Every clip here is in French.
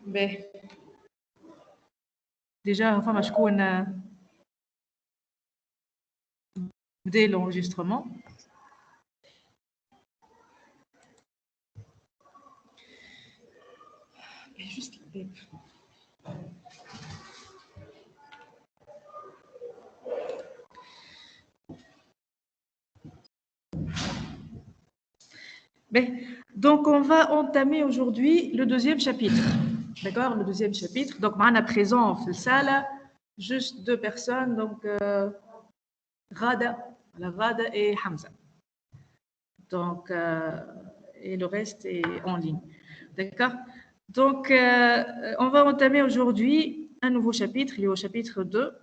باهي ديجا فما شكون بدا l'enregistrement. Juste الباب. Donc, on va entamer aujourd'hui le deuxième chapitre. D'accord, le deuxième chapitre. Donc, on a présent en salle juste deux personnes, donc Rada et Hamza. Donc, et le reste est en ligne. D'accord. Donc, on va entamer aujourd'hui un nouveau chapitre, le chapitre 2,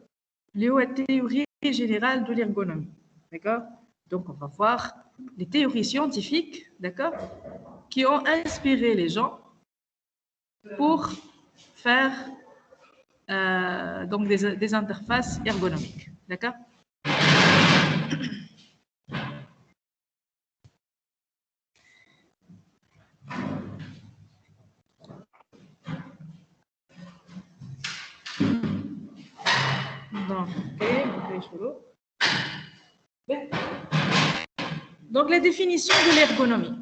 la théorie générale de l'ergonomie. D'accord. Donc, on va voir les théories scientifiques, d'accord, qui ont inspiré les gens pour faire donc des interfaces ergonomiques, d'accord. Donc, la définition de l'ergonomie.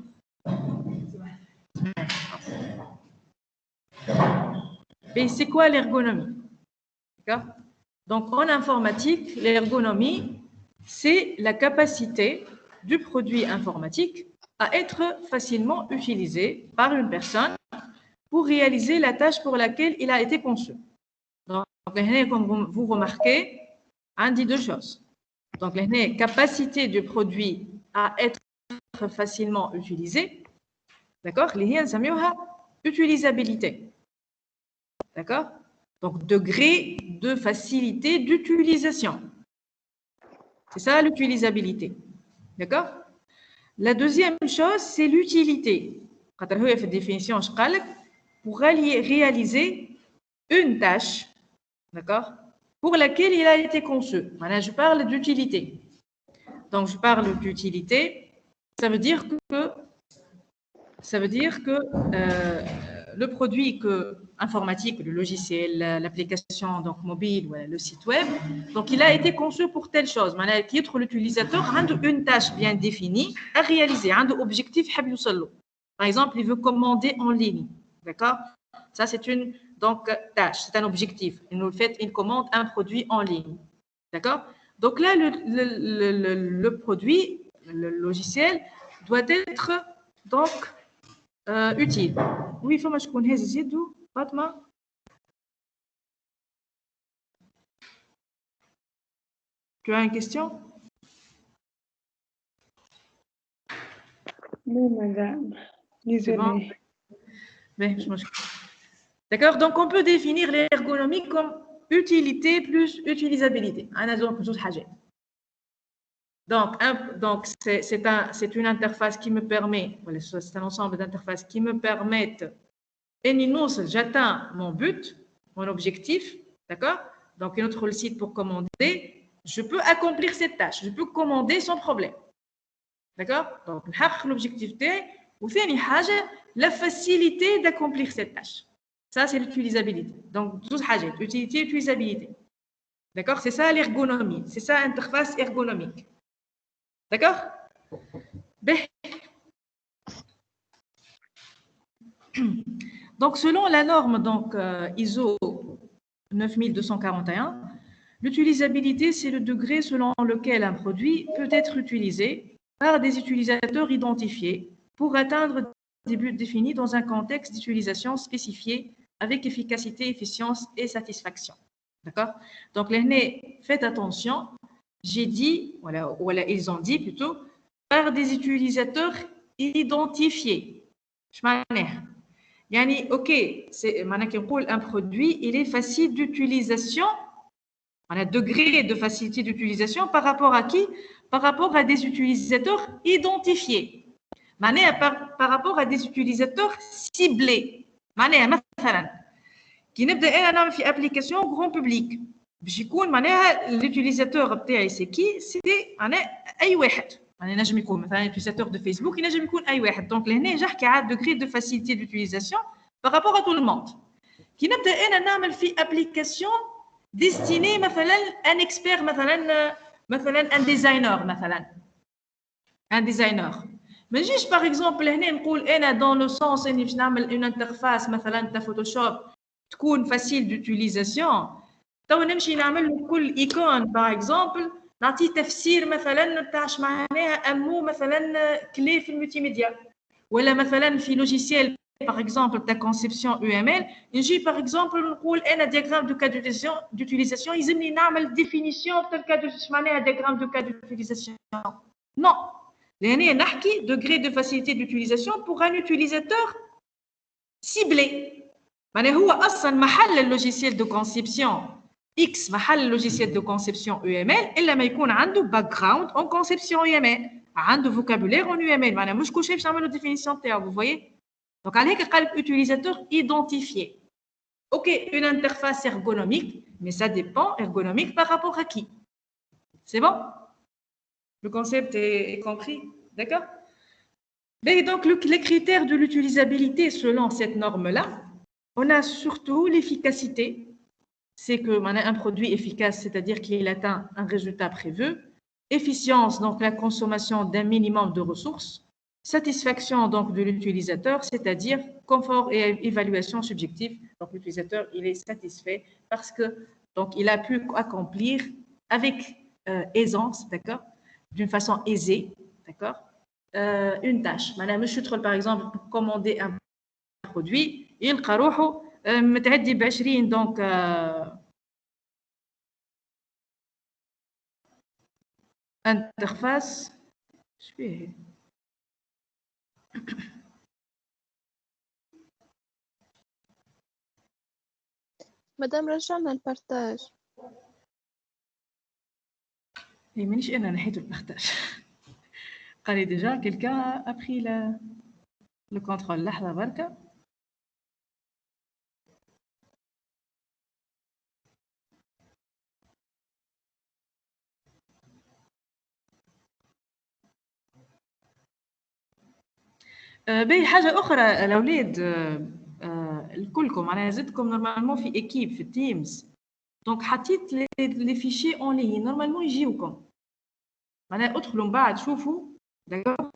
Et c'est quoi l'ergonomie? Donc, en informatique, l'ergonomie, c'est la capacité du produit informatique à être facilement utilisé par une personne pour réaliser la tâche pour laquelle il a été conçu. Donc, comme vous remarquez, on dit deux choses. Donc, la capacité du produit à être facilement utilisé, d'accord? Utilisabilité. D'accord? Donc, degré de facilité d'utilisation. C'est ça l'utilisabilité. D'accord? La deuxième chose, c'est l'utilité. Quand on a fait définition, pour réaliser une tâche, d'accord, pour laquelle il a été conçu. Maintenant, je parle d'utilité. Donc, je parle d'utilité. Ça veut dire que le produit informatique, le logiciel, l'application donc mobile ou le site web, donc il a été conçu pour telle chose. Maintenant, l'utilisateur a une tâche bien définie à réaliser, un objectif. Par exemple, il veut commander en ligne, d'accord? Ça, c'est une tâche, c'est un objectif. Il commande un produit en ligne, d'accord? Donc là, le produit, le logiciel, doit être donc utile. Oui, il faut que je connaisse Zidou, Fatma. Tu as une question? Non, madame. Désolée. Bon. D'accord, donc on peut définir l'ergonomie comme utilité plus utilisabilité. Donc c'est une interface qui me permet, c'est un ensemble d'interfaces qui me permettent, j'atteins mon but, mon objectif, d'accord? Donc, une autre le site pour commander, je peux accomplir cette tâche, je peux commander sans problème. D'accord? Donc, l'objectif est, la facilité d'accomplir cette tâche. Ça, c'est l'utilisabilité. Donc, utilité, utilisabilité. D'accord? C'est ça l'ergonomie. C'est ça l'interface ergonomique. D'accord? Donc, selon la norme ISO 9241, l'utilisabilité, c'est le degré selon lequel un produit peut être utilisé par des utilisateurs identifiés pour atteindre des buts définis dans un contexte d'utilisation spécifié avec efficacité, efficience et satisfaction. D'accord? Donc, faites attention, j'ai dit, voilà, ils ont dit plutôt, par des utilisateurs identifiés. Je m'en ai. Yani, ok, c'est un produit, il est facile d'utilisation, on a un degré de facilité d'utilisation par rapport à qui? Par rapport à des utilisateurs identifiés. Par rapport à des utilisateurs ciblés. مثلا كي نبدا انا نعمل في ابليكاسيون grand public باش يكون l'utilisateur بتاعي c'est qui? C'est اي واحد يعني نجم يكون مثلا utilisateur de Facebook ينجم يكون اي واحد دونك لهنا نحكي على degré de facilité d'utilisation par rapport à tout le monde كي نبدا انا نعمل في ابليكاسيون ديستيني مثلا ان اكسبير مثلا ان ديزاينر مثلا ان ديزاينر ما نجيش باغ اكزومبل هنا نقول انا دون لو سونس اني باش نعمل اون انترفاس مثلا تاع فوتوشوب تكون فاسيل دوتيليزاسيون تو نمشي نعمل كل ايكون باغ اكزومبل نعطي تفسير مثلا تاعش معناها امو مثلا كلي في الملتي ميديا ولا مثلا في لوجيسيال باغ اكزومبل تاع كونسيبسيون يو ام ال نجي باغ اكزومبل نقول انا دياغرام دو كا دوتيليزاسيون يلزمني نعمل ديفينيسيون تاع كا معناها دياغرام دو كا دوتيليزاسيون نو لهنا نحكي degré de facilité d'utilisation pour un utilisateur ciblé معناها هو اصلا محل اللوجيسيال دو كونسيبسيون X محل اللوجيسيال دو كونسيبسيون UML الا ما يكون عنده باك جراوند اون كونسيبسيون UML عنده فوكابولير اون UML معناها مش كل شيء باش نعملوا ديفينيسيون تاعو vous voyez donc على هيك قال utilisateur identifié OK une interface ergonomique mais ça dépend ergonomique par rapport à qui c'est bon le concept est compris d'accord mais donc les critères de l'utilisabilité selon cette norme là on a surtout l'efficacité c'est que un produit efficace, c'est-à-dire qu'il atteint un résultat prévu. Efficience, donc la consommation d'un minimum de ressources. Satisfaction donc de l'utilisateur, c'est-à-dire confort et évaluation subjective. Donc l'utilisateur, il est satisfait parce que donc il a pu accomplir avec aisance, d'accord, d'une façon aisée, d'accord, une tâche. Madame Chutrol, par exemple, pour commander un produit, il qarouhu متعدي ب 20 دونك انترفاس شبيه مادام رجعنا البارتاج اي مانيش انا نحيت البارتاج قال لي ديجا كيلكان ابري لو كونترول لحظه بركه باهي حاجه اخرى الاولاد الكلكم معناها زدتكم نورمالمون في ايكيب في التيمز دونك حطيت لي فيشي اون لين نورمالمون يجيوكم معناها ادخلوا من بعد شوفوا داكور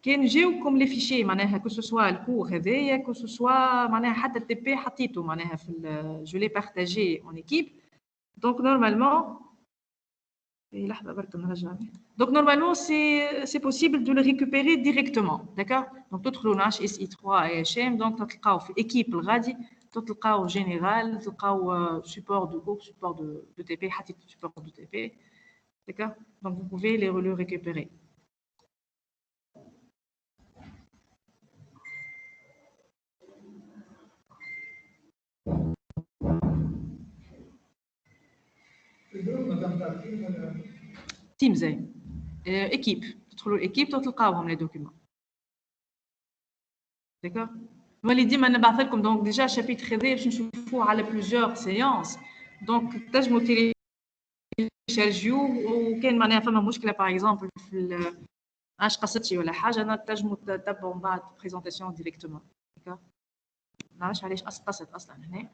كان يجيوكم لي فيشي معناها كو سوسوا الكور هذايا كو سوسوا معناها حتى التي بي حطيته معناها في جو لي بارطاجي اون ايكيب دونك نورمالمون لحظه برك نرجع donc normalement c'est possible de le récupérer directement d'accord donc تدخلوا ل HSI3 HM donc تلقاو في équipe الغادي تلقاو général تلقاو support de groupe support de TP حتى support de TP d'accord donc vous pouvez le récupérer تيم زي équipe تدخلوا l'équipe تلقاوهم les documents d'accord ولي ديما نبعث لكم دونك ديجا شابيتر هذا باش نشوفوه على بلوزيور سيونس دونك تنجموا تيليشارجيو وكان معناها فما مشكله باغ اكزومبل في عاش قصتي ولا حاجه تنجموا تتبعوا من بعد بريزونطاسيون ديريكتومون داكور ما نعرفش علاش قصت اصلا هنا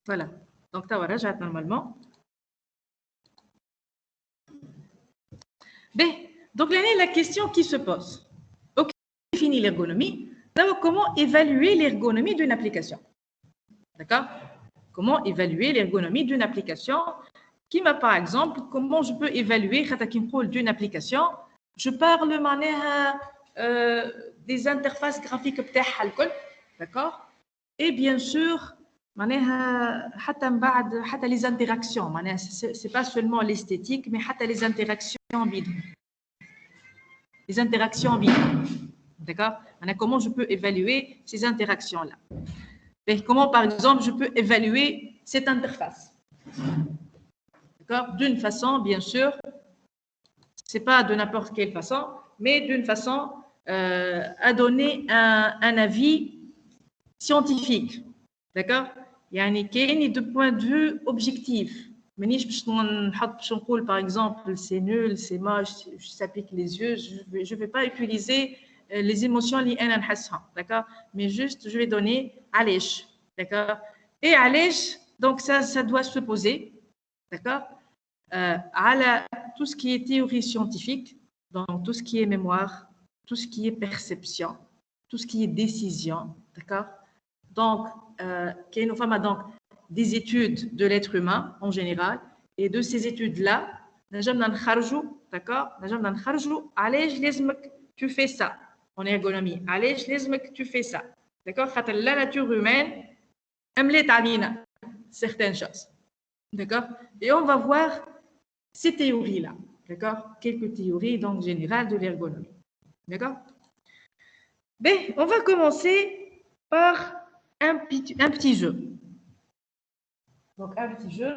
Voilà. Donc, tu as normalement. Bien. Donc, là, la question qui se pose. OK, définit l'ergonomie. D'abord, comment évaluer l'ergonomie d'une application? D'accord? Comment évaluer l'ergonomie d'une application? Qui m'a, par exemple, comment je peux évaluer d'une application? Je parle des interfaces graphiques, d'accord? Et bien sûr, حتى من بعد حتى les interactions معناها c'est pas seulement l'esthétique mais حتى les interactions بينهم les interactions بينهم d'accord comment je peux évaluer ces interactions là et comment par exemple je peux évaluer cette interface d'accord? D'une façon, bien sûr, c'est pas de n'importe quelle façon, mais d'une façon à donner un avis scientifique, d'accord? يعني كاين de point de vue objectif. مانيش باش نقول par exemple c'est nul, c'est moche, ça pique les yeux, je vais pas utiliser les émotions اللي انا نحسها, d'accord? Mais juste je vais donner علاش, d'accord? Et علاش, donc ça doit se poser, d'accord? À tout ce qui est théorie scientifique, donc tout ce qui est mémoire, tout ce qui est perception, tout ce qui est décision, d'accord? Donc, donc des études de l'être humain en général, et de ces études-là, d'accord? Tu fais ça en ergonomie. Tu fais ça, d'accord? La nature humaine aime certaines choses, d'accord? Et on va voir ces théories-là, d'accord? Quelques théories donc générales de l'ergonomie, d'accord? Ben, on va commencer par un petit jeu. Donc, un petit jeu.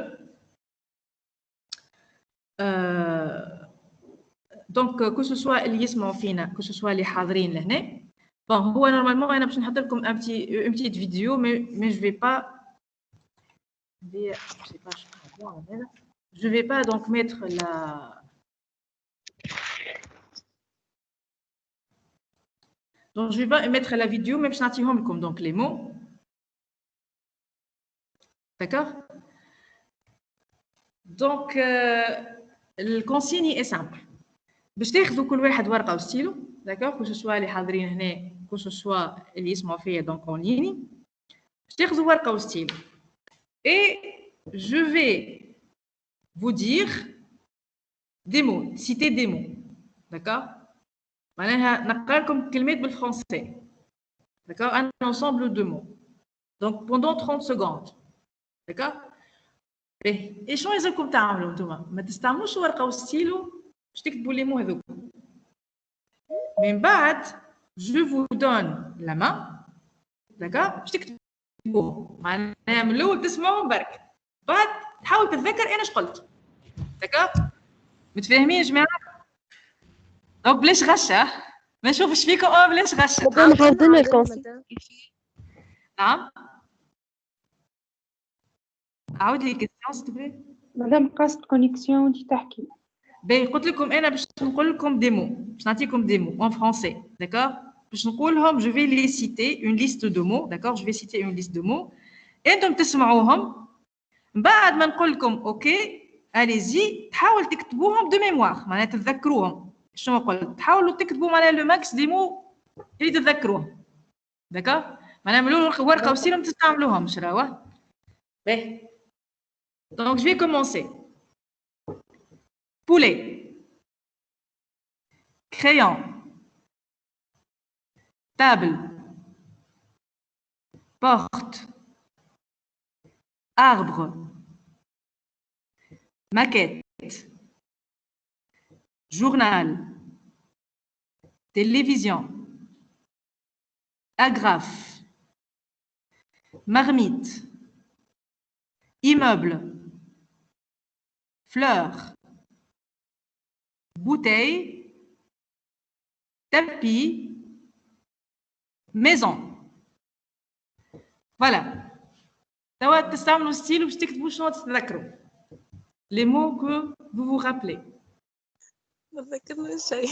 Donc, que ce soit اللي يسمعوا فينا, que ce soit اللي حاضرين لهنا. Bon, هو normalement أنا باش نحط لكم une petite vidéo, mais je vais pas. Je vais pas donc mettre la. Donc, je vais pas mettre la vidéo, mais je vais comme donc les mots. D'accord? Donc, le consigne est simple. باش تاخذوا كل واحد ورقه وستيلو, d'accord? Que ce soit اللي حاضرين هنا, que ce soit اللي يسمعوا فيا donc en ligne. باش تاخذوا ورقه وستيلو. Et je vais vous dire des mots, citer des mots. D'accord? معناها نقرا لكم كلمات بالفرنسي. D'accord? Un ensemble de mots. Donc pendant 30 secondes. D'accord? Et شنو لازمكم تعملوا انتم؟ ما تستعملوش ورقه وستيلو باش تكتبوا لي مو هذوك. من بعد je vous donne la main. d'accord باش تكتبوا معناها من الاول تسمعوا برك, بعد تحاول تتذكر انا ايش قلت. d'accord متفاهمين يا جماعه؟ دونك بلاش غشه, ما نشوفش فيكم بلاش غشه. مدام عاودنا الكونسي. نعم عاود لي كيستيون سيتبلي. مادام قاصد كونيكسيون وانت تحكي. باهي قلت لكم انا باش نقول لكم دي مو, باش نعطيكم دي مو en français, d'accord? باش نقولهم, je vais les citer une liste de mots, d'accord? Je vais citer une liste de mots. انتم تسمعوهم, بعد ما نقول لكم اوكي اليزي تحاول تكتبوهم دو ميموار, معناها تتذكروهم. شنو قلت؟ تحاولوا تكتبوا معناها لو ماكس دي مو اللي تتذكروهم, d'accord? معناها من الاول ورقه وسيله ما تستعملوهمش راهو. باهي donc je vais commencer. poulet, crayon, table, porte, arbre, maquette, journal, télévision, agrafe, marmite, immeuble, fleur, bouteille, tapis, maison. Voilà. توا تستعملوا ستيل وباش تكتبوا شنو تتذكروا. Les mots que vous vous rappelez. ما ذكرنا شيء.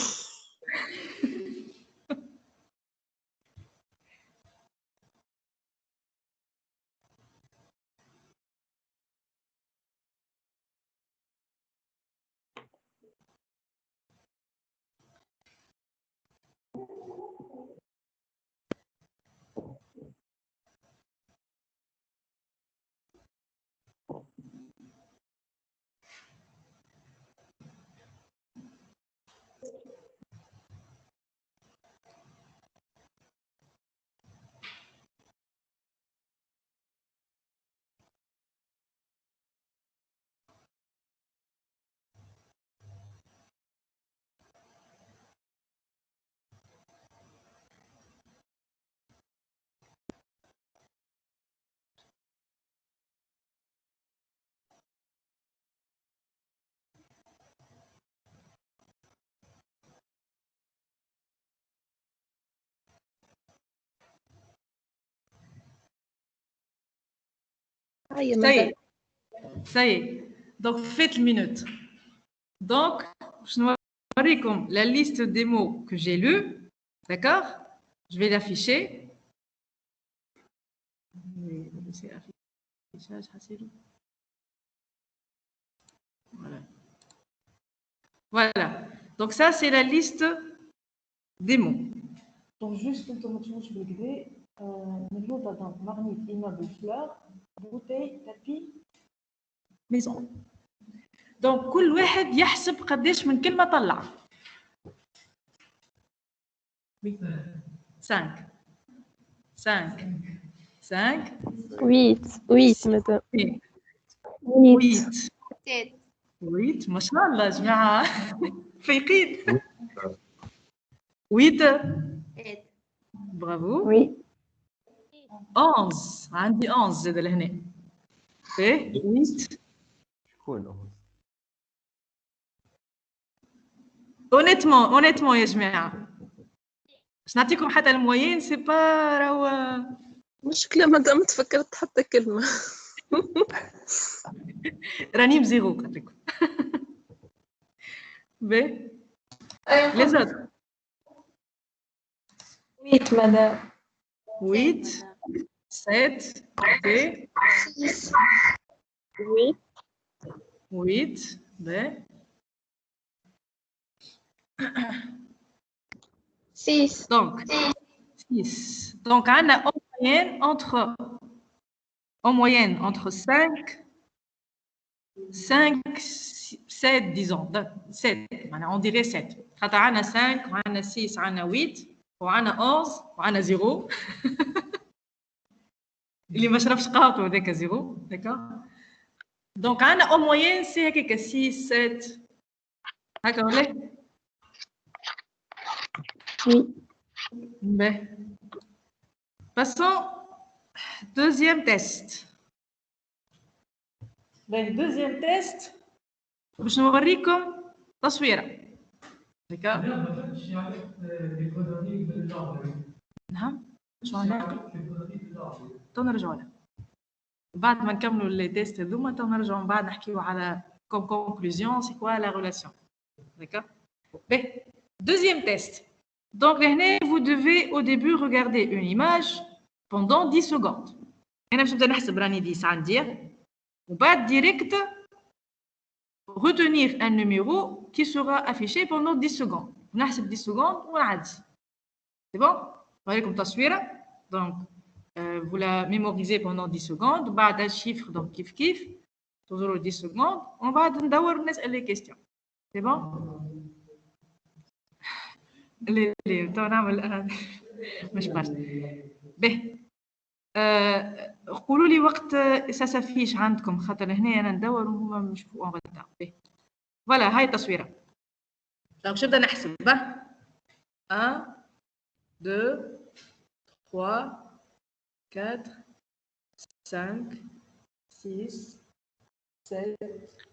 هيا Ça y مدام. est. Ça y est. Donc, faites le minute. Donc, je vais vous montrer la liste des mots que j'ai lus. D'accord? Je vais l'afficher. Voilà. Voilà. Donc, ça, c'est la liste des mots. Donc, juste pour te montrer, je vais griller. Donc, marmite, immeuble, fleur, bouteille, tapis, maison. Donc, كل واحد يحسب قداش من كلمة طلع. 5 ويت مدام. 8 8 ما شاء الله يا جماعة فايقين 8 برافو Oui. 11 عندي 11 زاد لهنا ايه 8 شكون اونيتمون يا جماعة باش نعطيكم حتى الموين سي با راهو مشكلة مدام تفكرت حتى كلمة. راني بزيرو قلت لكم بي لي زوتر ويت مدام 8 7 بي 8 بي 6 Donc, 6. Donc, on a en moyenne entre 5, 7, disons. 7. On dirait 7. On a 5, on a 6, on a 8, on a 11, on a 0. Il ne شربش قهوة هذاك 0. D'accord? Donc, on a en moyenne, c'est 6, 7. D'accord, Oui. Ben. Passons deuxième test. Le deuxième test, باش نوريكم تصويرة. D'accord? نعم شو علاقة؟ تو نرجعوا لها. بعد ما نكملوا لي تيست هذوما تو نرجعوا من بعد نحكيو على comme conclusion c'est quoi la relation. D'accord? Ben, deuxième test. Donc, vous devez au début regarder une image pendant 10 secondes. Je vais نحسب راني 10 عندي. On va direct retenir un numéro qui sera affiché pendant 10 secondes. On a 10 secondes, on a 10. C'est bon? Vous voyez comme تصويرة. Donc, vous la mémorisez pendant 10 secondes. بعد un chiffre, donc kif kif. Toujours 10 secondes. On va ندور نسأل les questions. C'est bon? Les تو نعمل مش برشا. به. قولوا لي وقت سافيش عندكم خاطر هنا انا ندور وهما مش اون غدا به فوالا هاي التصويره دونك نبدا نحسب 1 2 3 4 5 6 7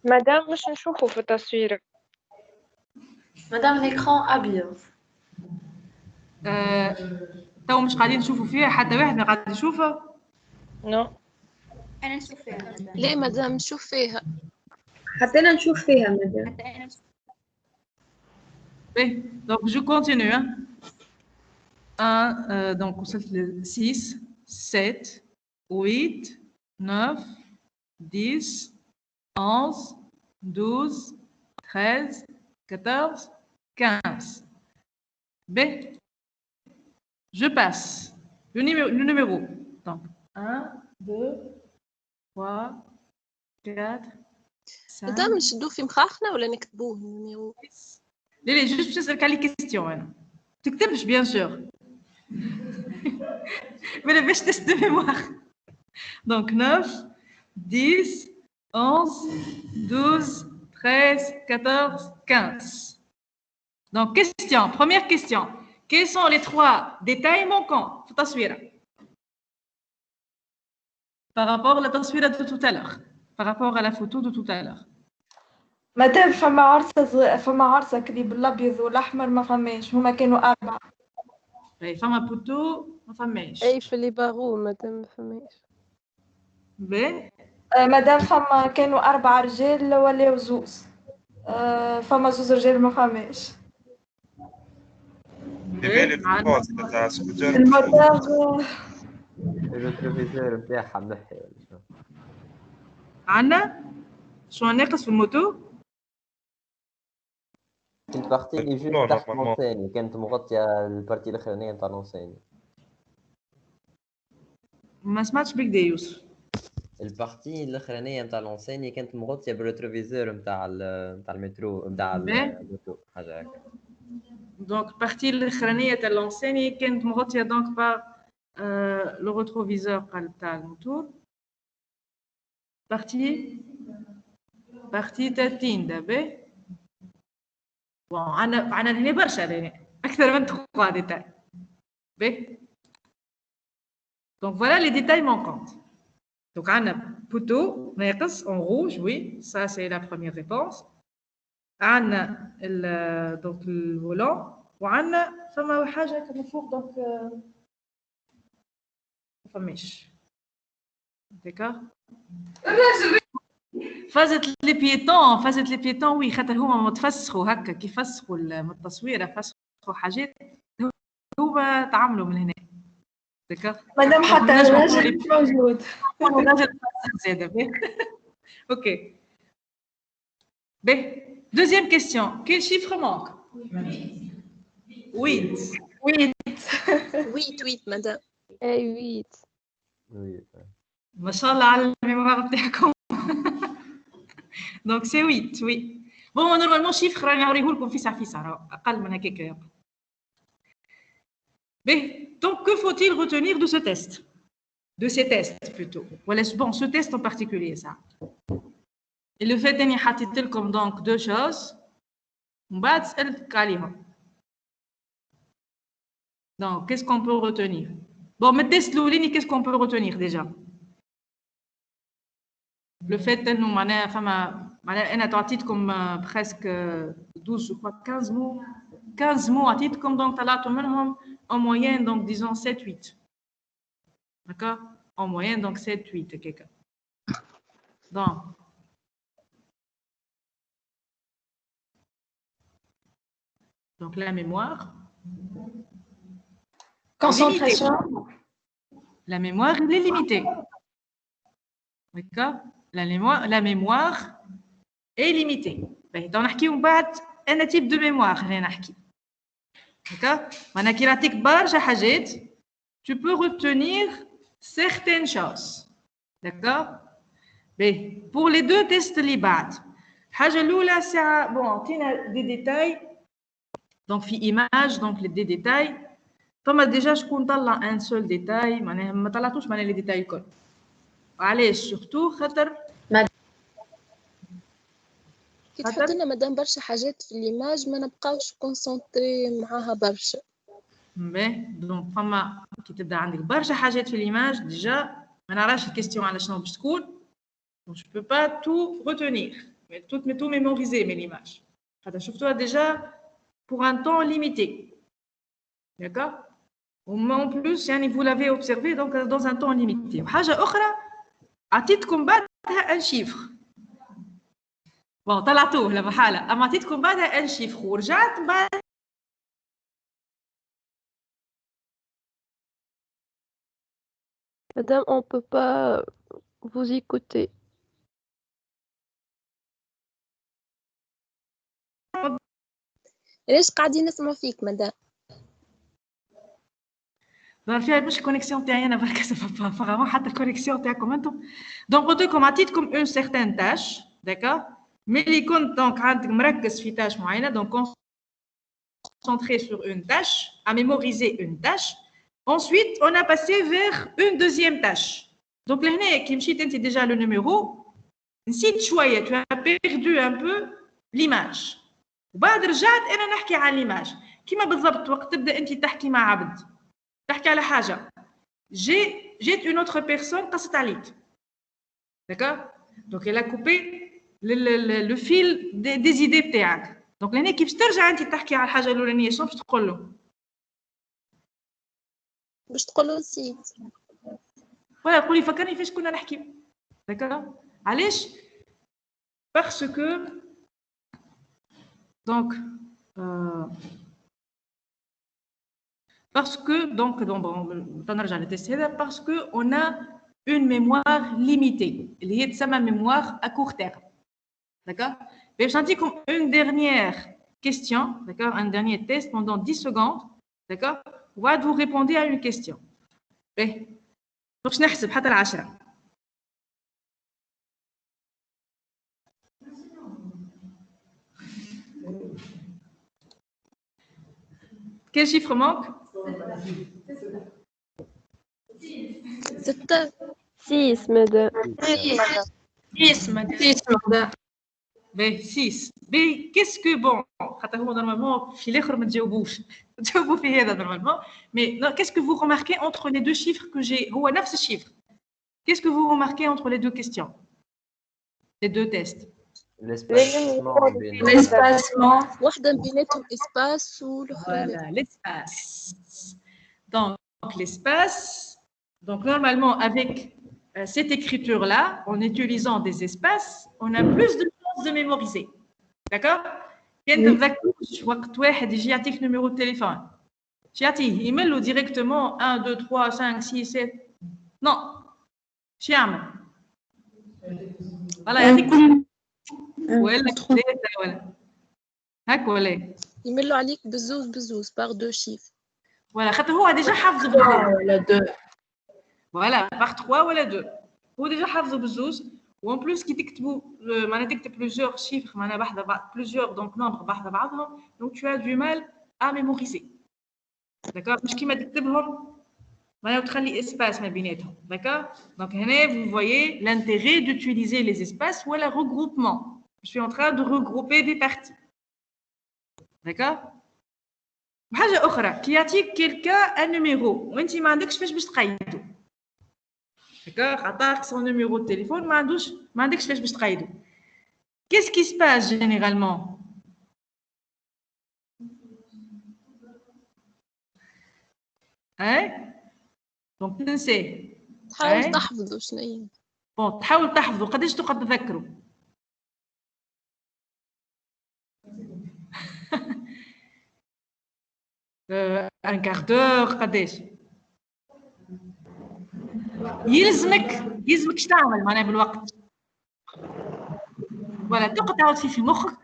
مدام مش نشوفه في التصوير. مدام l'écran أبيض. تو مش قاعدين نشوفوا فيها حتى واحد ما قاعد يشوفها. نو. أنا نشوف فيها. ليه مدام نشوف فيها؟ حتى أنا نشوف فيها مدام. حتى أنا نشوف. Oui, donc je continue. 1, donc on s'appelle 6, 7, 8, 9, 10, 11, 12, 13, 14, 15. B. Je passe le numéro. Donc 1, 2, 3, 4, 5. مدام نشدوه في مخاخنا ولا نكتبوه النيميرو؟ ليه juste باش نسألك على les questions انا. تكتبش bien sûr. Mais les bêches tests de mémoire. Donc 9, 10, 11, 12, 13, 14, 15. Donc question, première question. Quels sont les 3 détails manquants في التصويرة par rapport à la تصويرة de tout à l'heure, par rapport à la photo de tout à l'heure. مدام فما عرسة كذي بالابيض والاحمر ما فماش هما كانوا 4. فما بوتو ما فماش. أي في اللي باغو مدام ما فماش. باهي مادام فما كانوا 4 رجال ولاو زوز. فما زوز رجال ما فماش. في بالي الريبونس تاع سكوتر الموتور الريتروفيزور نتاعها منحي ولا شنو؟ عندنا شو ناقص في الموتو؟ كنت بارتي اللي Non, جوست تحت normalement. لونسيني كانت مغطية البارتي الأخرانية نتاع لونسيني. ما سمعتش بك دي يوسف. البارتي الأخرانية نتاع لونسيني كانت مغطية بالريتروفيزور نتاع المترو نتاع الموتو حاجة هكا. دونك البارتي الاخرانيه تاع لونسيني كانت مغطيه دونك بار لو روتروفيزور قال تاع الموتور. بارتي تاتين دابا. بون عندنا هنا برشا يعني اكثر من 3 ديتاي. باهي دونك فوالا لي ديتاي مونكونت. دونك عندنا بوتو ناقص en rouge, oui, ça c'est la première réponse. عندنا دونك الفولون وعندنا فما حاجه هكا من فوق دونك ما فماش. ديكور فازت لي بيتون وي خاطر هما متفسخوا هكا كي فسخوا من التصويره فسخوا حاجات هما تعاملوا من هنا. ديكور مادام حتى الراجل مش موجود. الراجل زاده باهي. اوكي باهي. Deuxième question. Quel chiffre manque? 8. 8 مدام. اي 8. ما شاء الله على الميموار بتاعكم. Donc c'est 8, oui. Bon, normalement chiffre راني نوريه لكم فيسع اقل من هكاك يبقى. Mais donc que faut-il retenir de ce test? De ces tests plutôt. Voilà, bon, ce test en particulier ça. Et le fait اني حطيت لكم donc deux choses. ومن بعد سألتك عليهم. Donc qu'est-ce qu'on peut retenir? Bon, mais test الاولاني qu'est-ce qu'on peut retenir déjà? Le fait انه معناها فما معناها انا تعطيتكم presque 12 je crois 15 mots عطيتكم donc طلعتوا منهم en moyenne donc disons 7-8. D'accord? En moyenne donc 7-8 هكاك. Donc la mémoire. Concentration. La mémoire elle est limitée. D'accord? La mémoire est limitée. Donc نحكيو من بعد un type de mémoire خلينا نحكي. D'accord? معناها كي نعطيك برشا حاجات tu peux retenir certaines choses. D'accord? Mais pour les deux tests اللي بعد الحاجة الأولى ساعة bon عطينا des détails. Donc في image donc des détails. فما ديجا شكون طلع ان سول ديتاي معناها ما طلعتوش معناها لي ديتاي الكل. علاش سورتو خاطر كي تحط لنا مدام برشا حاجات في ليماج ما نبقاوش كونسونطري معاها برشا. باهي دونك فما كي تبدا عندك برشا حاجات في ليماج ديجا ما نعرفش الكيستيون على شنو باش تكون. دونك جو بو با تو retenir mais tout mémoriser mes images. خاطر شفتوها ديجا pour un temps limité. D'accord? En plus, vous l'avez observé donc dans un temps limité. حاجة أخرى عطيتكم بعدها un chiffre. Bon, طلعتوه لا بحالة. أما عطيتكم بعدها un chiffre ورجعت بعد. Madame, on peut pas vous écouter. ليش قاعدين نسمع فيك مدام؟ ظهر فيها مش الكونيكسيون تاعي انا برك فما حتى الكونيكسيون تاعكم انتم. دونك قلت لكم عطيتكم اون سيغتان تاش داكور ملي كنت دونك عندك مركز في تاش معينه دونك concentré sur une tâche à mémoriser une tâche. Ensuite on a passé vers une deuxième tâche. Donc لهنا كي مشيت انت ديجا لو نيميرو نسيت شويه tu as perdu un peu l'image. وبعد رجعت انا نحكي عن ليماج كيما بالضبط وقت تبدا انت تحكي مع عبد تحكي على حاجه جيت une autre personne قصت عليك. D'accord? Donc elle a coupé le fil des idées بتاعك. Donc لهنا كي باش ترجع انت تحكي على الحاجه الاولانيه شنو باش تقول له؟ باش تقول له نسيت. ولا قولي فكرني فاش كنا نحكي. D'accord? علاش؟ Parce que donc parce que on a une mémoire limitée, اللي هي تسمى mémoire à court terme. D'accord? Je vais vous comme une dernière question, d'accord? Un dernier test pendant 10 secondes, d'accord? Vous répondez à une question. باش نحسب حتى ال10. Quel chiffre manque? 6. 6 madame. 6 madame. 6. Qu'est-ce que bon? Normalement, في الآخر ما تجاوبوش. تجاوبوا في هذا normalement. Mais qu'est-ce que vous remarquez entre les deux chiffres que j'ai? هو نفس الchiffre. Qu'est-ce que vous remarquez entre les deux questions? Les deux tests. L'espacement. واحدة بيناتهم espace والأخرى لا. Voilà, l'espace. Donc, l'espace. Donc, normalement, avec cette écriture-là, en utilisant des espaces, on a plus de chances de mémoriser. D'accord? كان تتذكروش وقت واحد يجي يعطيك نيميرو التليفون. شي يعطيه يملو ديريكتومون 1 2 3 5 6 7. Non. شي يعمل؟ فوالا يعطيك ولا ثلاثة ولا هاك ولا يملوا عليك بزوز باغ دو شيف. فوالا خاطر هو ديجا حافظ ولا 2. فوالا باغ 3 ولا 2. هو ديجا حافظه بالزوز وان بلوس كي تكتبوا معناها تكتب بلوزيور شيفر معناها بحذا بعض بلوزيور دونك نومبر بحذا بعضهم دونك tu as du mal à mémoriser. D'accord? مش كيما تكتبهم معناها تخلي اسباس ما بيناتهم. D'accord? Donc هنا vous voyez l'intérêt d'utiliser les espaces ou le regroupement. Je suis en train de regrouper des parties. D'accord? حاجة أخرى كي يعطيك quelqu'un un numéro وأنت ما عندكش فاش باش تقيدو. D'accord? عطاك son numéro de téléphone ما عندكش فاش باش تقيدو. Qu'est-ce qui se passe généralement? Hein? Donc تنسى. تحاول تحفظه شنو. Bon تحاول تحفظه قداش تقعد تذكره؟ un quart d'heure قداش؟ يلزمك تعمل معناها بالوقت. ولا تقعد تعاود في مخك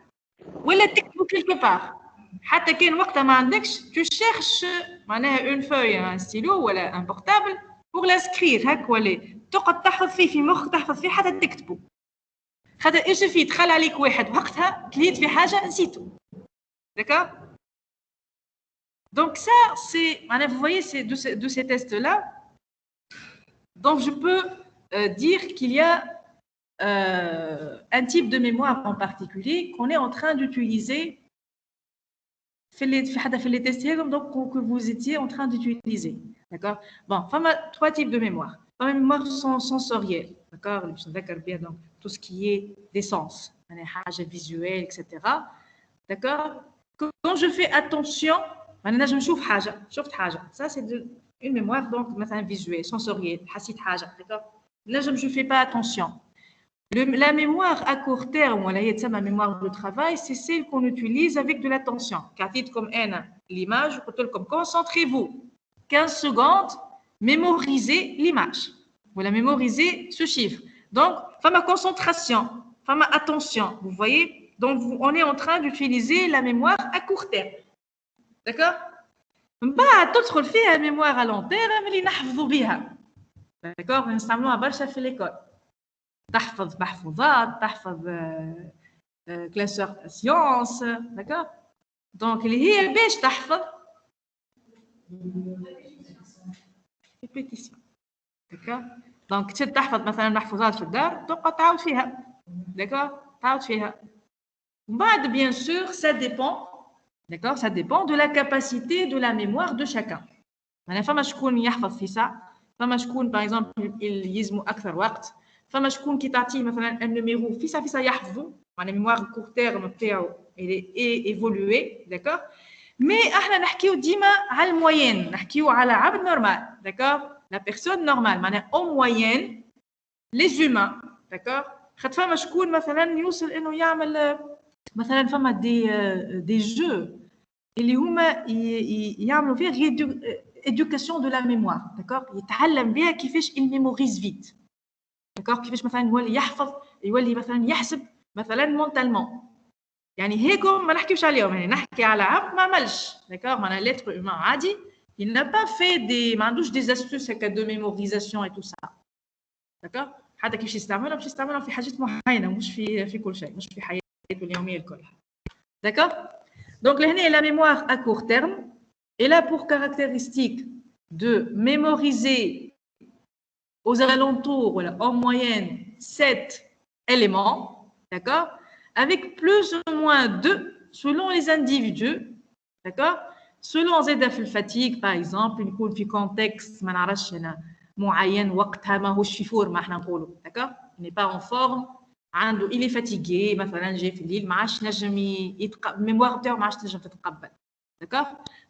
ولا تكتبو كيلكو بار. حتى كان وقتها ما عندكش tu cherches معناها une feuille un stylo ولا un portable pour l'inscrire هاك ولا تقعد تحفظ فيه في مخك تحفظ فيه حتى تكتبو. خاطر يجي دخل عليك واحد وقتها كليت في حاجة نسيتو. D'accord? Donc ça, c'est, vous voyez, c'est de ces tests-là. Donc je peux dire qu'il y a un type de mémoire en particulier qu'on est en train d'utiliser. Fait les tests donc que vous étiez en train d'utiliser. D'accord? Bon, enfin, 3 types de mémoire. La mémoire sensorielle. D'accord? Donc tout ce qui est des sens, visuel, etc. D'accord? Quand je fais attention, je نشوف حاجة شفت حاجة. Ça c'est une mémoire donc مثلا visuelle, sensorielle, حسيت حاجة. D'accord? Là je fais pas attention. La mémoire à court terme ولا هي تسمى mémoire de travail, c'est celle qu'on utilise avec de l'attention. كعطيتكم أنا l'image وقلت لكم concentrez-vous 15 secondes, mémorisez l'image. Voilà, mémorisez ce chiffre. Donc, femme à concentration, femme à attention. Vous voyez? Donc, on est en train d'utiliser la mémoire à court terme. D'accord? بعد تدخل فيها mémoire à long terme اللي نحفظوا بها. D'accord? نستعملوها برشا في l'école. تحفظ محفوظات، تحفظ classeur science. D'accord? Donc, اللي هي باش تحفظ répétition. D'accord? Donc, تشد تحفظ مثلا محفوظات في الدار تبقى تعاود فيها. D'accord? تعاود فيها. ومن بعد bien sûr ça dépend. D'accord? Ça dépend de la capacité de la mémoire de chacun. أنا فما شكون يحفظ في ساعة، فما شكون par exemple يلزمو أكثر وقت، فما شكون كي تعطيه مثلا un numéro في ساعة يحفظه، معناها mémoire court terme بتاعو est évolué. D'accord? Mais احنا نحكيو ديما على الموين، نحكيو على عبد نورمال. D'accord? La personne normale, معناها en moyenne les humains, d'accord? خاطر فما شكون مثلا يوصل انه يعمل مثلا فما دي جeux اللي هما يعملوا فيه éducation de la mémoire, d'accord? يتعلم بها كيفاش il mémorise vite, d'accord? كيفاش مثلا يولي يحفظ، يولي مثلا يحسب مثلا مونتالمون. يعني هيكم ما نحكيوش عليهم، يعني نحكي على عبد ما عملش، d'accord؟ معناها l'être humain عادي il n'a pas fait des ما عندوش des astuces هكا de mémorisation et tout ça, d'accord؟ حتى كيفاش يستعملهم باش يستعملهم في حاجات معينه، مش في كل شيء، مش في حياته اليوميه كلها، d'accord؟ Donc la mémoire à court terme elle a pour caractéristique de mémoriser aux alentours, voilà, en moyenne 7 éléments, d'accord? Avec plus ou moins 2 selon les individus, d'accord? Selon ZF fatigue par exemple, يكون في contexte ما نعرفش انا معين وقتها ماهوش في فورمه احنا نقولوا، d'accord? Il n'est pas en forme, عنده il est fatigué مثلا جاي في الليل ما عادش نجم الميموار نتاعو ما عادش تنجم تتقبل، d'accord?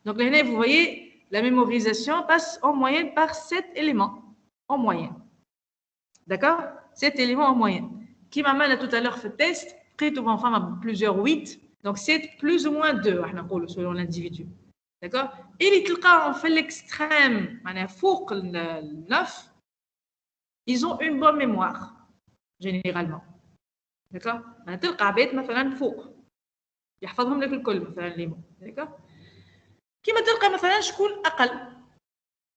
Donc là vous voyez la mémorisation passe en moyenne par 7 éléments en moyenne, d'accord? 7 éléments en moyenne. Qui m'a mal tout à l'heure fait test, après tout bon femme plusieurs 8, donc 7 plus ou moins 2 احنا نقولوا selon l'individu, d'accord? Et اللي تلقاهم في l'extrême معناها فوق 9 ils ont une bonne mémoire généralement, d'accord? معناها تلقى عباد مثلا فوق يحفظهم لك الكل مثلا ليمون، d'accord؟ كيما تلقى مثلا شكون اقل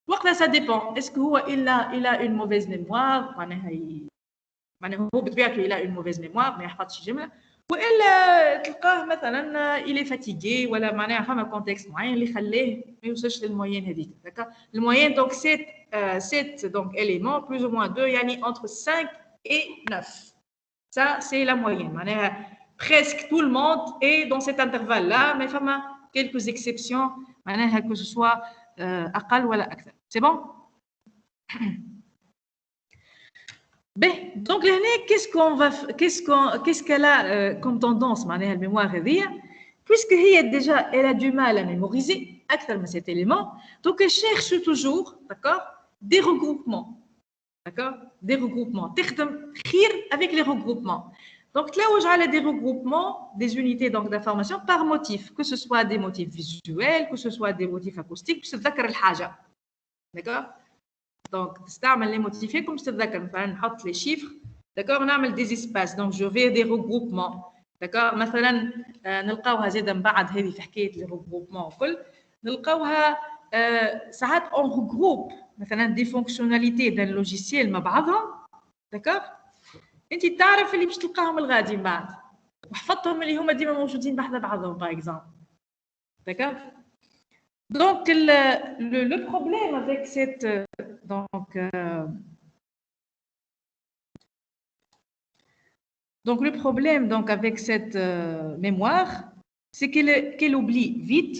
وقتها ça dépend est-ce que هو il a une mauvaise mémoire معناها هو بطبيعته il a une mauvaise mémoire ما يحفظش جمله، والا تلقاه مثلا il est fatigué ولا معناها فما كونتكست معين اللي خلاه ما يوصلش للموين هذيك، d'accord? الموين donc 7 donc éléments plus ou moins 2 يعني entre 5 et 9. Ça c'est la moyenne. معناها presque tout le monde est dans cet intervalle là, mais فما quelques exceptions معناها que ce soit أقل ولا أكثر. C'est bon? Ben, donc qu'est-ce qu'elle a comme tendance معناها الميموار هذيا puisque هي déjà elle a du mal à mémoriser أكثر من cet élément, donc elle cherche toujours, d'accord, des regroupements, d'accord, des regroupements. تخدم خير avec les regroupements. Donc là où j'ai des regroupements des unités donc d'information par motif, que ce soit des motifs visuels, que ce soit des motifs acoustiques, باش تتذكر الحاجة, d'accord? Donc, تستعمل les motifs comme تتذكر مثلا نحط les chiffres, d'accord? نعمل des espaces, donc je vais des regroupements, d'accord? مثلا نلقاوها زاده من بعد هذه في حكايه les regroupements وكل نلقاوها ساعات on regroupe مثلا des fonctionnalités d'un logiciel مع بعضهم, d'accord? انت تعرف اللي باش تلقاهم الغادي من بعد وحفظتهم اللي هما ديما موجودين بحذا بعضهم par exemple, d'accord? Donc le problème avec cette donc le problème donc avec cette mémoire, c'est qu'elle oublie vite.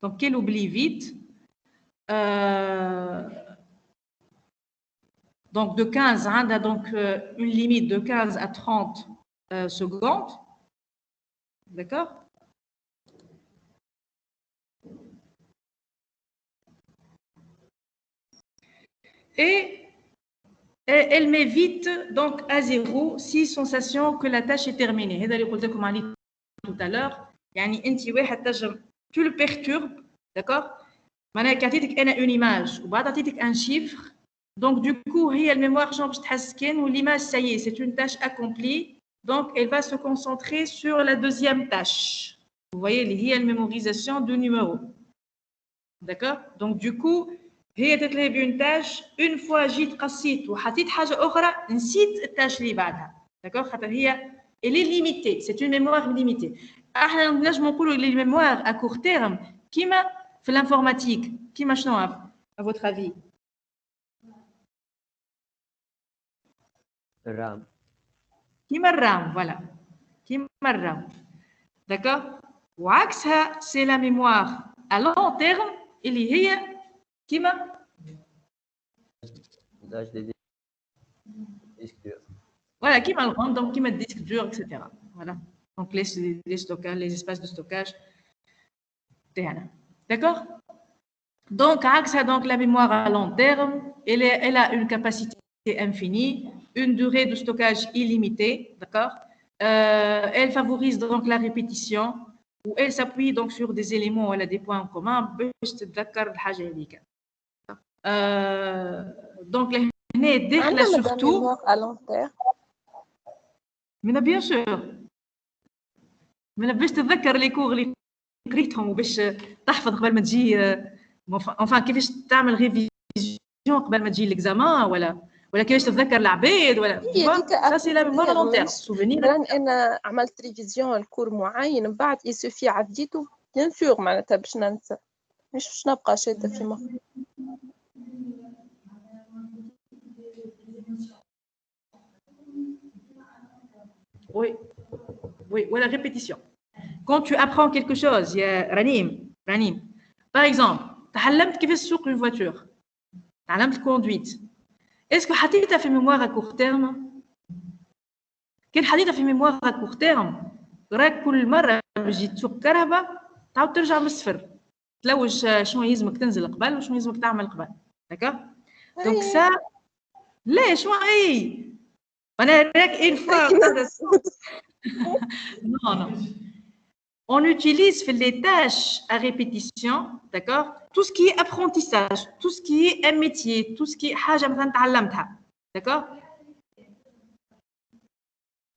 Donc qu'elle oublie vite. Donc de 15 on a donc une limite de 15 à 30 secondes. D'accord? Et elle met vite donc à 0 si sensation que la tâche est terminée. هذا اللي قلت لكم عليه tout à l'heure. يعني انت واحد تنجم tu le perturbes, d'accord? معناها كعطيتك انا une image وبعد عطيتك un chiffre, donc du coup هي الميموار شنو باش تحس كان والimage ça y est c'est une tâche accomplie, donc elle va se concentrer sur la deuxième tâche. Vous voyez اللي هي الميموريزاسيون دو numéro, d'accord? Donc du coup هي تتلهي بون تاش اون فوا جيت قصيت وحطيت حاجه اخرى نسيت التاش اللي بعدها، داكوغ؟ خاطر هي الي ليميتي سي اون ميموار ليميتي. احنا نجمو نقولوا لي ميموار ا كور تيرم كيما في الانفورماتيك كيما شنو ا فوتر افي؟ الرام. كيما الرام، فوالا كيما الرام، داكوغ؟ وعكسها سي لا ميموار ا لون تيرم اللي هي كيما voilà, كيما الغون دونك كيما الديسك دور اكسيتيرا. Voilà, donc les stockages, les espaces de stockage تاعنا, d'accord? Donc عكسها donc la mémoire à long terme elle a une capacité infinie, une durée de stockage illimitée, d'accord. Elle favorise donc la répétition, ou elle s'appuie donc sur des éléments ou des points en commun باش تتذكر الحاجة هذيك. Donc هنا داخلة surtout. Mais bien sûr. Mais باش تتذكر لي كور اللي قريتهم وباش تحفظ قبل ما تجي enfin كيفاش تعمل ريفيزيون قبل ما تجي الاكزامان ولا كيفاش تتذكر العباد ولا ça c'est la mémoire à long terme souvenir. انا عملت ريفيزيون الكور معين من بعد يسوفي عديته بيان سور معناتها باش ننسى مش باش نبقى شاده في مخي. Oui, oui, ou la répétition. Quand tu apprends quelque chose, il y a Ranim. Par exemple, تعلمت كيف تسوق une voiture. تعلمت conduite. Est-ce que حطيتها في mémoire à court terme؟ كان حطيتها في mémoire à court terme راك كل مرة تجي تسوق كرهبة تعاود ترجع من الصفر. تلوج شنو يلزمك تنزل قبل وشنو يلزمك تعمل قبل. D'accord؟ Donc ça لا شنو أي أنا راك une fois non. On utilise les tâches à répétition, d'accord? Tout ce qui est apprentissage, tout ce qui est un métier, tout ce qui est حاجة مثلا تعلمتها, d'accord?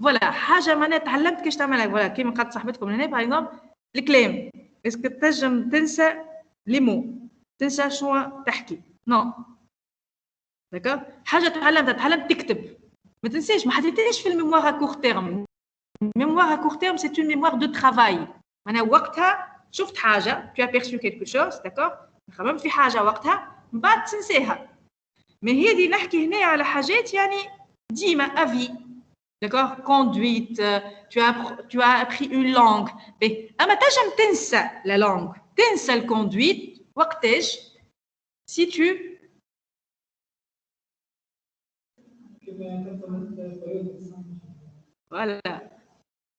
Voilà, حاجة معناها تعلمت كيفاش تعملها, voilà, كيما قالت صاحبتكم هنا, par exemple, الكلام. Est-ce que تنجم تنسى les mots, تنسى شنو تحكي؟ Non, d'accord? حاجة تعلمت تكتب, ما تنساش, ما حطيتهاش في الميموار à court terme. Mémoire à court terme, c'est une mémoire de travail. أنا وقتها شفت حاجة, tu as perçu quelque chose, d'accord? خممت في حاجة وقتها, من بعد تنساها. Mais هذه نحكي هنا على حاجات يعني ديما à vie, d'accord? Conduite, tu as appris une langue. Mais أما تنجم تنسى la langue, تنسى le conduite, وقتاش si tu voilà.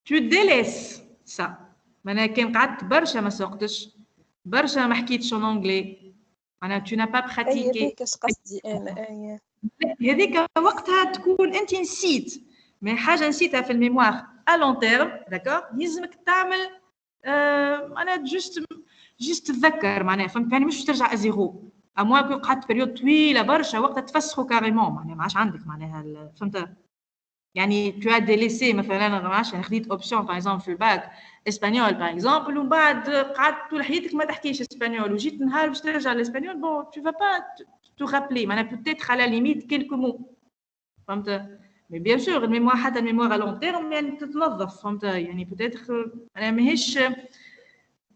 Tu délaisses ça. معناها كان قعدت برشا ما سوقتش برشا ما حكيتش en anglais معناها tu n'as pas pratiqué. هذيك اش قصدي انا هذيك وقتها تكون انت نسيت ما حاجه نسيتها في الميموار à long terme, d'accord? يلزمك تعمل معناها جست تتذكر معناها فهمت يعني مش ترجع زيرو à moins que قعدت بريود طويله برشا وقتها تفسخوا كاريمون معناها ما عادش عندك معناها فهمت يعني tu as délaissé مثلا ما عادش خديت اوبسيون باغ اكزومبل في الباك اسبانيول باغ اكزومبل ومن بعد قعدت طول حياتك ما تحكيش اسبانيول وجيت نهار باش ترجع للاسبانيول بون tu vas pas te rappeler معناها peut-être à la limite quelques mots فهمت mais bien sûr الميموار حتى الميموار à long terme يعني تتنظف فهمت يعني peut-être انا ماهيش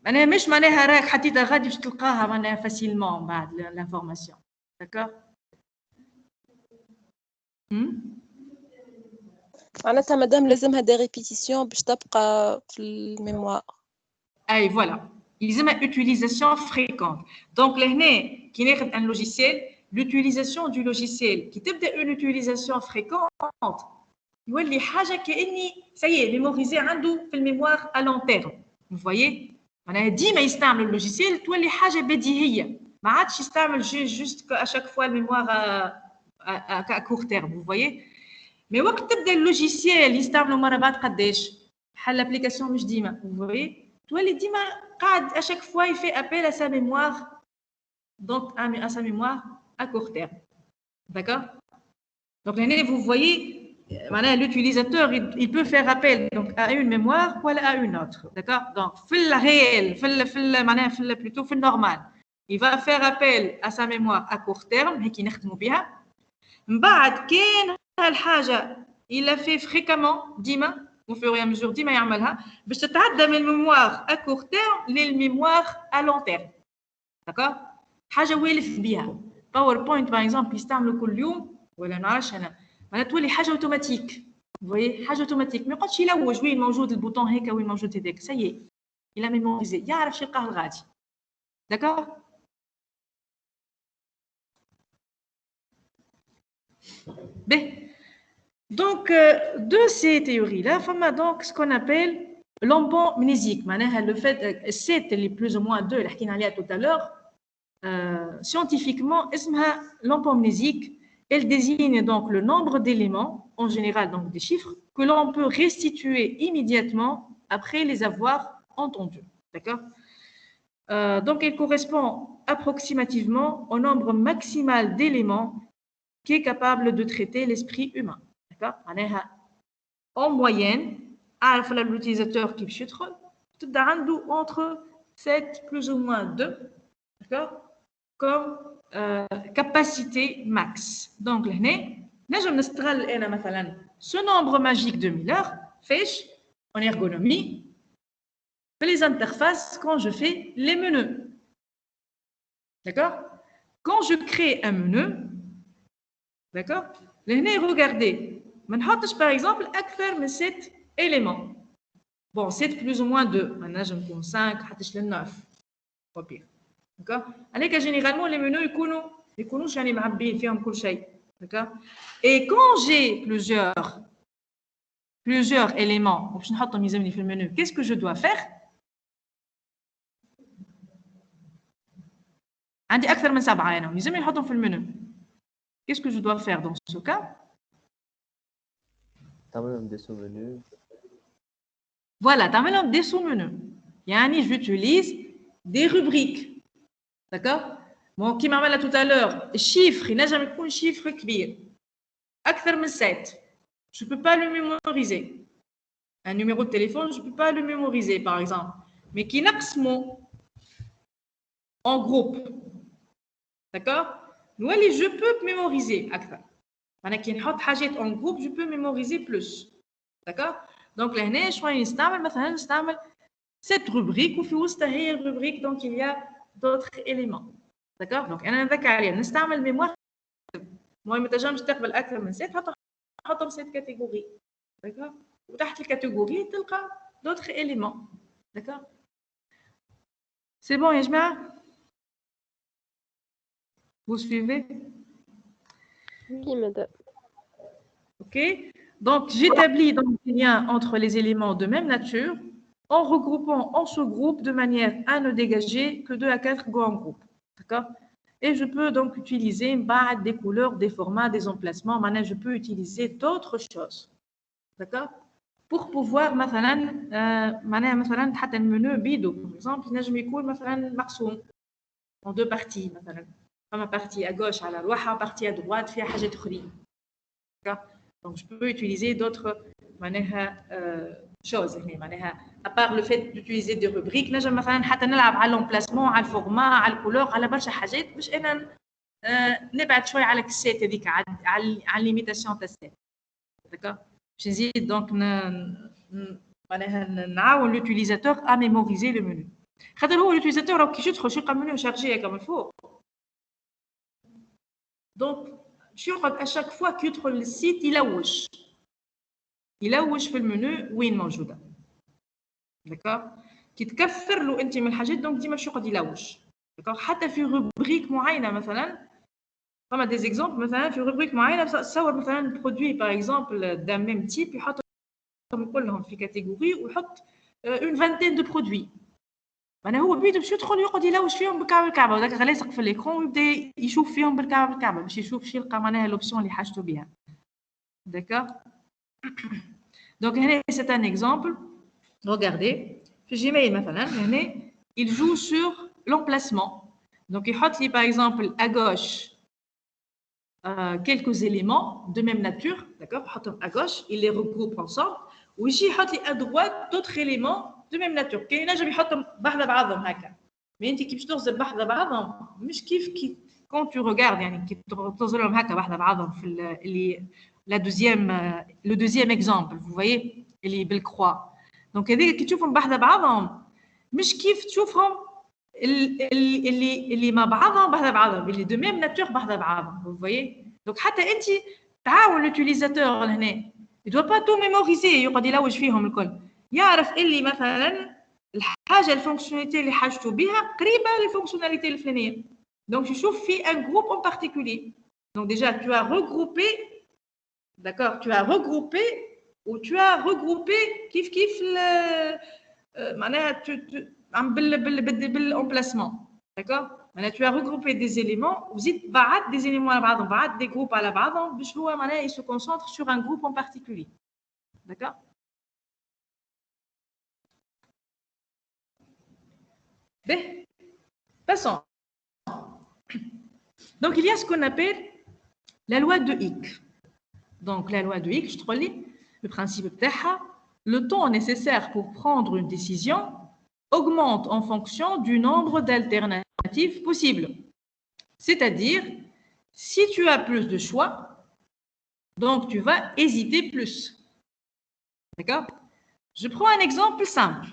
انا مش معناها راك حطيتها غادي باش تلقاها معناها فاسيلمون بعد لانفورماسيون داكور معناتها مادام لازمها دي ريبيتيسيون باش تبقى في الميموار. اي فوالا يلزمها utilisation fréquente. Donc لهنا كي ناخذ ان لوجيسيال l'utilisation du logiciel كي تبدا une utilisation fréquente يولي حاجه كاني سي ميموريزي عنده في الميموار à long terme. Vous voyez معناها ديما يستعمل اللوجيسيال تولي حاجه بديهيه ما عادش يستعمل جوست à chaque fois الميموار à court terme. Vous voyez مي وقت تبدا اللوجيسيال يستعملوا مره بعد قداش بحال لابليكاسيون مش ديما vous voyez تولي ديما قاعد à chaque fois il fait appel à sa mémoire donc à sa mémoire à court terme, d'accord? Donc là vous voyez معناها l'utilisateur il peut faire appel donc à une mémoire ou à une autre, d'accord? Donc في الريال في معناها في plutôt في النورمال il va faire appel à sa mémoire à court terme هيك نخدموا بها من بعد كان الحاجه il a fait fréquemment ديما au fur et à mesure ديما يعملها باش تتعدى من الميموار à court terme للميموار à long terme, d'accord? حاجه والف بها باوربوينت باغ اكزومبل يستعملوا كل يوم ولا نعرفش انا معناتها تولي حاجه اوتوماتيك فوي حاجه اوتوماتيك ما يقعدش يلوج وين موجود البوطون هيك وين موجود هذاك سي الى ميموريزي يعرف شي يلقاه الغادي داكور بيه Donc, de ces théories-là, il y a donc ce qu'on appelle l'empomnésique. Le fait, c'est les plus ou moins deux, qu'on a tout à l'heure, scientifiquement, l'empomnésique, Elle désigne donc le nombre d'éléments, en général donc des chiffres, que l'on peut restituer immédiatement après les avoir entendus. D'accord? Donc, elle correspond approximativement au nombre maximal d'éléments qui est capable de traiter l'esprit humain. D'accord? En moyenne, l'utilisateur qui peut entre 7 plus ou moins 2, d'accord, comme capacité max. Donc, ce nombre magique de Miller fait en ergonomie les interfaces quand je fais les menus. D'accord? Quand je crée un menu, d'accord, regardez, par exemple, avec 7 éléments. Bon, 7 plus ou moins 2. Maintenant, je me prends 5, 9. Pas pire. D'accord? Alors généralement, les menus, ils connaissent les معبين فيهم كل شيء. D'accord? Et quand j'ai plusieurs éléments, qu'est-ce que je dois faire? عندي أكثر من 7 أنا ولازم نحطهم في المنيو. Qu'est-ce que je dois faire dans ce cas? تعملهم des sous-menus. Voilà, تعملهم des sous-menus. يعني j'utilise des rubriques. D'accord? Bon, qui m'a dit tout à l'heure, chiffre, il n'a jamais un chiffre كبير. أكثر من 7. Je ne peux pas le mémoriser. Un numéro de téléphone, je ne peux pas le mémoriser, par exemple. Mais qui n'axmo en groupe. D'accord? Nous, je peux mémoriser. En groupe, je peux mémoriser plus. D'accord? Donc, là, je vais cette rubrique, ou une rubrique, donc il y a d'autres éléments. D'accord? Donc, je vais mémoire. Moi, je vais تقبل أكثر من 7 حطهم 7 catégories. D'accord? وتحت الكاتيجوري تلقى d'autres éléments. D'accord? C'est bon, Yajma? Vous suivez? Oui, madame. OK? Donc, j'établis donc des liens entre les éléments de même nature en regroupant en sous-groupes de manière à ne dégager que 2 à 4 grands groupes. D'accord? Et je peux donc utiliser des couleurs, des formats, des emplacements. Maintenant, je peux utiliser d'autres choses. D'accord? Pour pouvoir, مثلا حتى المنيو بيدو, par exemple, ينجم يكون مثلا مقسوم en 2 parties مثلا. فما partie à gauche على روحها, partie à droite فيها حاجات أخرين. D'accord? Donc, je peux utiliser d'autres choses. À part le fait d'utiliser des rubriques, نجم مثلا حتى نلعب على l'emplacement, على الفورما, على الكولور, على برشا حاجات باش أنا نبعد شوي على السيت هذيك, على الليميتاسيون تاع السيت. D'accord? باش نزيد دونك نعاون l'utilisateur à mémoriser le menu. خاطر هو l'utilisateur راهو كي يدخل شي يلقى المنيو شارجيه comme il faut. Donc, يقعد à chaque fois كي يدخل للسيت يلوش في المنيو وين موجوده. داكور؟ كي تكثر له انت من الحاجات دونك ديما باش يقعد يلوش. داكور؟ حتى في روبريك معينه مثلا فما دي زيكزامبل مثلا في روبريك معينه تصور مثلا برودوي باغ اكزومبل دا ميم تيب يحطهم كلهم في كاتيجوري ويحط اون فانتين دو برودوي. معناها هو بيدو باش يدخل ويقعد يلوش فيهم بالكعبه وداك غلايصق في الايكرون ويبدا يشوف فيهم بالكعبه باش يشوف شي يلقى معناها لوبسيون اللي حاجته بها. داكور؟ دونك هنا c'est un exemple. Regardez, في Gmail مثلا هنا il joue sur l'emplacement. Donc il يحط لي par exemple à gauche quelques éléments de même nature, d'accord? À gauche, il les regroupe ensemble. Ou ici, il à droite d'autres éléments de même nature. Qui ينجم يحطهم بعض بعضهم هكا. Mais انت كي باش تغزل بعض بعضهم مش كيف quand tu regardes يعني كي تغزلهم هكا بعض بعضهم في اللي le deuxième exemple, vous voyez, اللي بالكروا. Donc هذيك كي تشوفهم بعض بعضهم مش كيف تشوفهم اللي مع بعضهم بعضهم اللي de même nature بعض بعضهم. Vous voyez? Donc حتى انت تعاون l'utilisateur هنا. Il doit pas tout mémoriser يقعد يلوج فيهم الكل. يعرف اللي مثلا الحاجه الفونكسيوناليتي اللي حاجته بها قريبه للفونكسيوناليتي الفلانيه. Donc يشوف في un groupe en particulier. Donc déjà tu as regroupé, d'accord, tu as regroupé ou tu as regroupé كيف معناها بالemplacement. D'accord? Maintenant, tu as regroupé des éléments, vous dites des éléments à la base, des groupes à la base, il se concentre sur un groupe en particulier. D'accord? Bien, passons. Donc, il y a ce qu'on appelle la loi de Hicks. Donc, la loi de Hicks, je te relis, le principe de le temps nécessaire pour prendre une décision augmente en fonction du nombre d'alternatives possibles. C'est-à-dire, si tu as plus de choix, donc tu vas hésiter plus. D'accord? Je prends un exemple simple.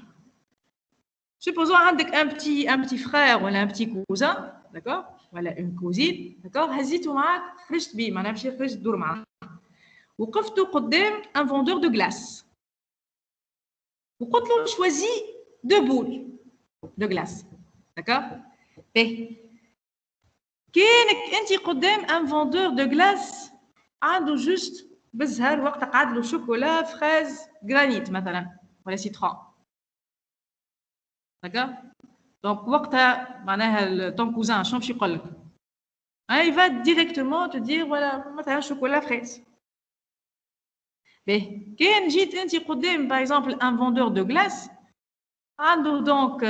Supposons un petit frère ou un petit cousin, d'accord? Voilà, une cousine, d'accord? هزيتو معاك خرجت بيه معناها مشي خرجت تدور معاه. وقفتوا قدام un vendeur de glace. وقلت له choisis 2 boules de glace. D'accord? باهي. كانك انت قدام un vendeur de glace عنده juste بالزهر وقت قعد له شوكولا فريز جرانيت مثلا ولا سيترون. D'accord? Donc, ton cousin, il va directement te dire, voilà, un chocolat fraise. Mais, quand par exemple, un vendeur de glace, donc,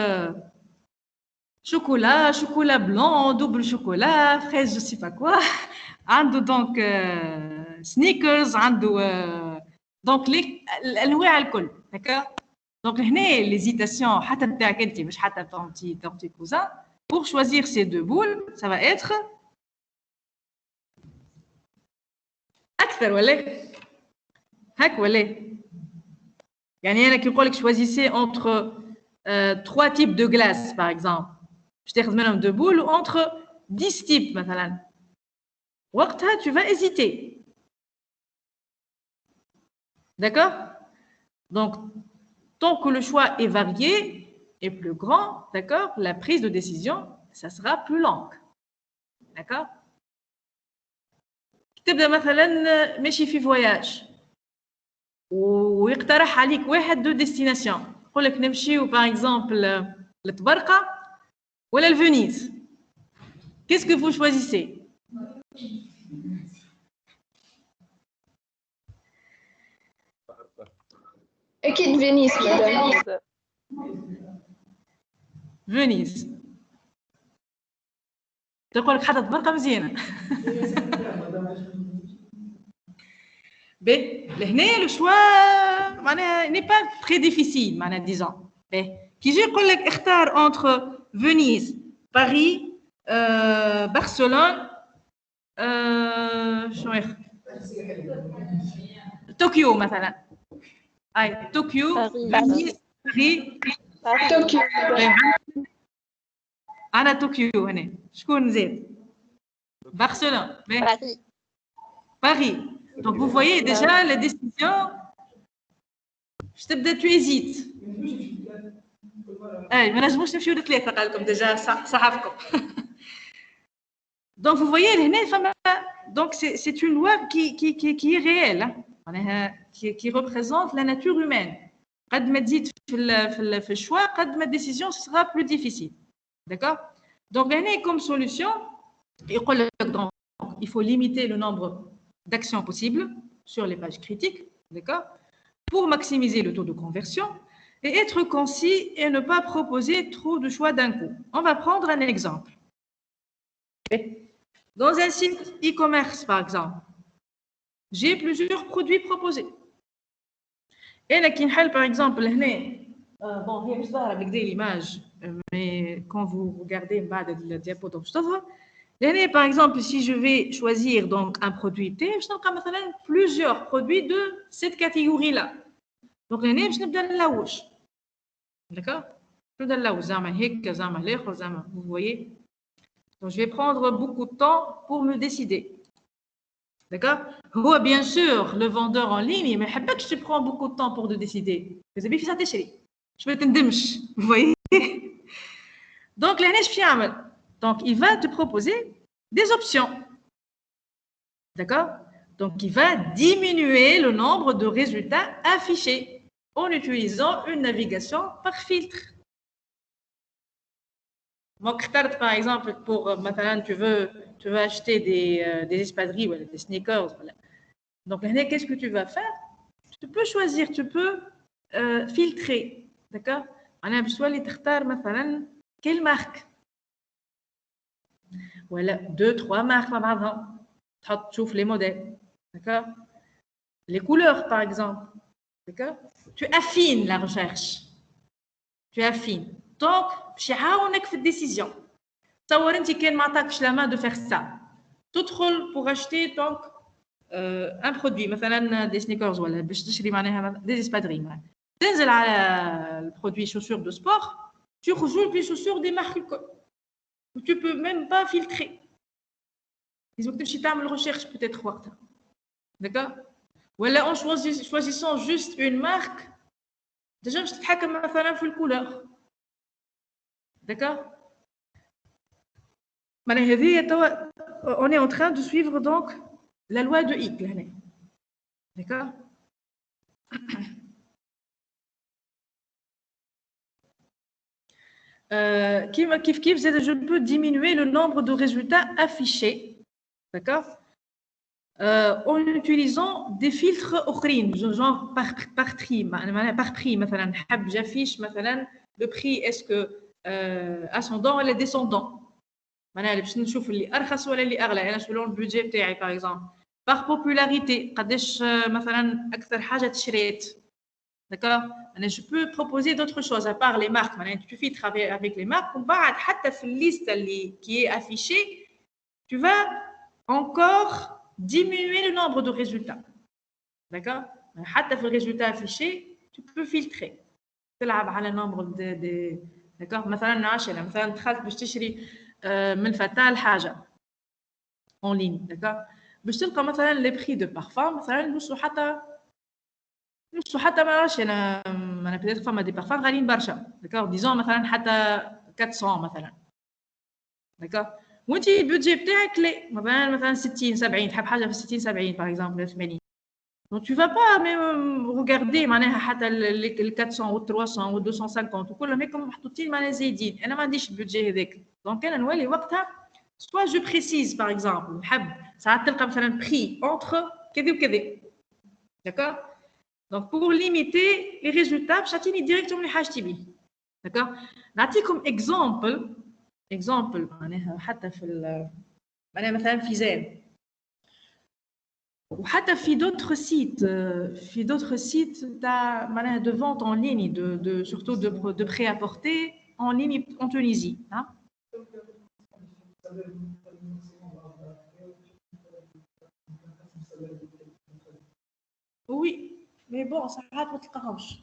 chocolat blanc, double chocolat, fraise, je ne sais pas quoi, donc, sneakers, donc, l'alcool, d'accord? Donc, l'hésitation, ton petit cousin, pour choisir ces 2 boules, ça va être أكثر ولا هك ولا يعني أنا كي نقول لك choisissez entre 3 types de glace par exemple je تاخذ منهم 2 boules ou entre 10 types مثلا وقتها tu vas hésiter. D'accord? Donc tant que le choix est varié et plus grand, d'accord, la prise de décision, ça sera plus longue. D'accord? تبدا مثلا ماشي في فواياج ويقترح عليك واحد 2 ديستيناسيون يقول لك نمشيو باغ اكزومبل لطبرقه ولا لفينيس. Qu'est-ce que vous choisissez? أكيد فينيس مدام. فينيس. تقول لك حتى طبرقه مزيانه. لهنا لو شوا معناها ني با تري ديفيسيل معناها ديزون. كي يجي يقول لك اختار انتر فينيس باريس برشلونه شنو اخر طوكيو مثلا. اي طوكيو فينيس باريس طوكيو. انا طوكيو هنا. شكون زيد؟ برشلونه. Paris. Donc, vous voyez déjà la décision. Je te dis, tu hésites. Mais je ne suis pas comme déjà, ça Donc, vous voyez, donc c'est une loi qui est réelle, hein, qui représente la nature humaine. Quand ma dit le choix, quand ma décision sera plus difficile. D'accord? Donc, comme solution, il faut limiter le nombre d'actions possibles sur les pages critiques, d'accord, pour maximiser le taux de conversion et être concis et ne pas proposer trop de choix d'un coup. On va prendre un exemple. Dans un site e-commerce, par exemple, j'ai plusieurs produits proposés. Et là, par exemple, bon, il y a avec l'image, mais quand vous regardez le diapo, par exemple, si je vais choisir donc un produit T, je vais plusieurs produits de cette catégorie-là. Donc, je vais donner la ouche. D'accord? Je vais donner la ouche. Vous voyez? Donc, je vais prendre beaucoup de temps pour me décider. D'accord? Bien sûr, le vendeur en ligne, mais pas que je prends beaucoup de temps pour te décider. Je vais te dire, vous voyez? Donc, donc, il va te proposer des options. D'accord? Donc, il va diminuer le nombre de résultats affichés en utilisant une navigation par filtre. Moi, par exemple, pour maintenant, tu veux acheter des espadrilles ou des sneakers. Voilà. Donc, qu'est-ce que tu vas faire? Tu peux choisir, tu peux filtrer. D'accord? أنا بسؤالي تختار مثلا quelle marque ولا 2-3 marques مع بعضهم تحط تشوف les modèles. D'accord? Les couleurs, par exemple. D'accord? Tu affines la recherche. Tu affines. Donc, باش يعاونك في الديسيزيون. تصور انت كان ما عطاكش la main de faire ça. تدخل pour acheter donc un produit مثلا des sneakers ولا باش تشري معناها des espadrilles. تنزل على le produit chaussures de sport, tu rejoues les chaussures des marques. Tu peux même pas filtrer. Il faut que tu fasses une recherche peut-être. D'accord? Ou alors en choisissant juste une marque, déjà je te حكم مثلا في الكولور. D'accord? On est en train de suivre donc la loi de Hicks. D'accord? Je peux diminuer le nombre de résultats affichés. D'accord? En utilisant des filtres autres, genre par prix. Par prix, j'affiche le prix, est-ce que ascendant ou descendant. باش نشوف اللي ارخص ولا اللي اغلى انا selon le budget بتاعي par exemple. Par popularité, قداش مثلا اكثر حاجه تشريت. D'accord? Je peux proposer d'autres choses à part les marques. Tu filtres avec les marques. وبعد حتى في liste qui est affichée, tu vas encore diminuer le nombre de résultats. D'accord? حتى في الريزولتا affiché, tu peux filtrer. تلعب على nombre de d'accord? مثلا 10 مثلا دخلت باش تشري من فتاة الحاجة en ligne. D'accord? باش تلقى مثلا les prix de parfum مثلا نوصلوا حتى ما عرفتش انا peut-être فما دي بارفان غاليين برشا. D'accord? disons مثلا حتى 400 مثلا. D'accord? وانت البودجي بتاعك لا مثلا 60 70 تحب حاجه في 60 70 par exemple 80. Donc tu vas pas même regarder معناها حتى ال 400 و 300 و 250 وكلهم هيك محطوطين معناها زايدين. انا ما عنديش البودجي هذاك. دونك انا نولي وقتها soit je précise par exemple نحب ساعات تلقى مثلا prix entre كذا وكذا. D'accord? Donc pour limiter les résultats باش تعطيني directement اللي حاجتي بيه. D'accord? نعطيكم exemple معناها حتى في معناها مثلا في زين وحتى في d'autres sites تاع معناها de vente en ligne surtout de prêt-à-porter en ligne en Tunisie. Hein? Oui, mais bon, ساعات ما تلقاهمش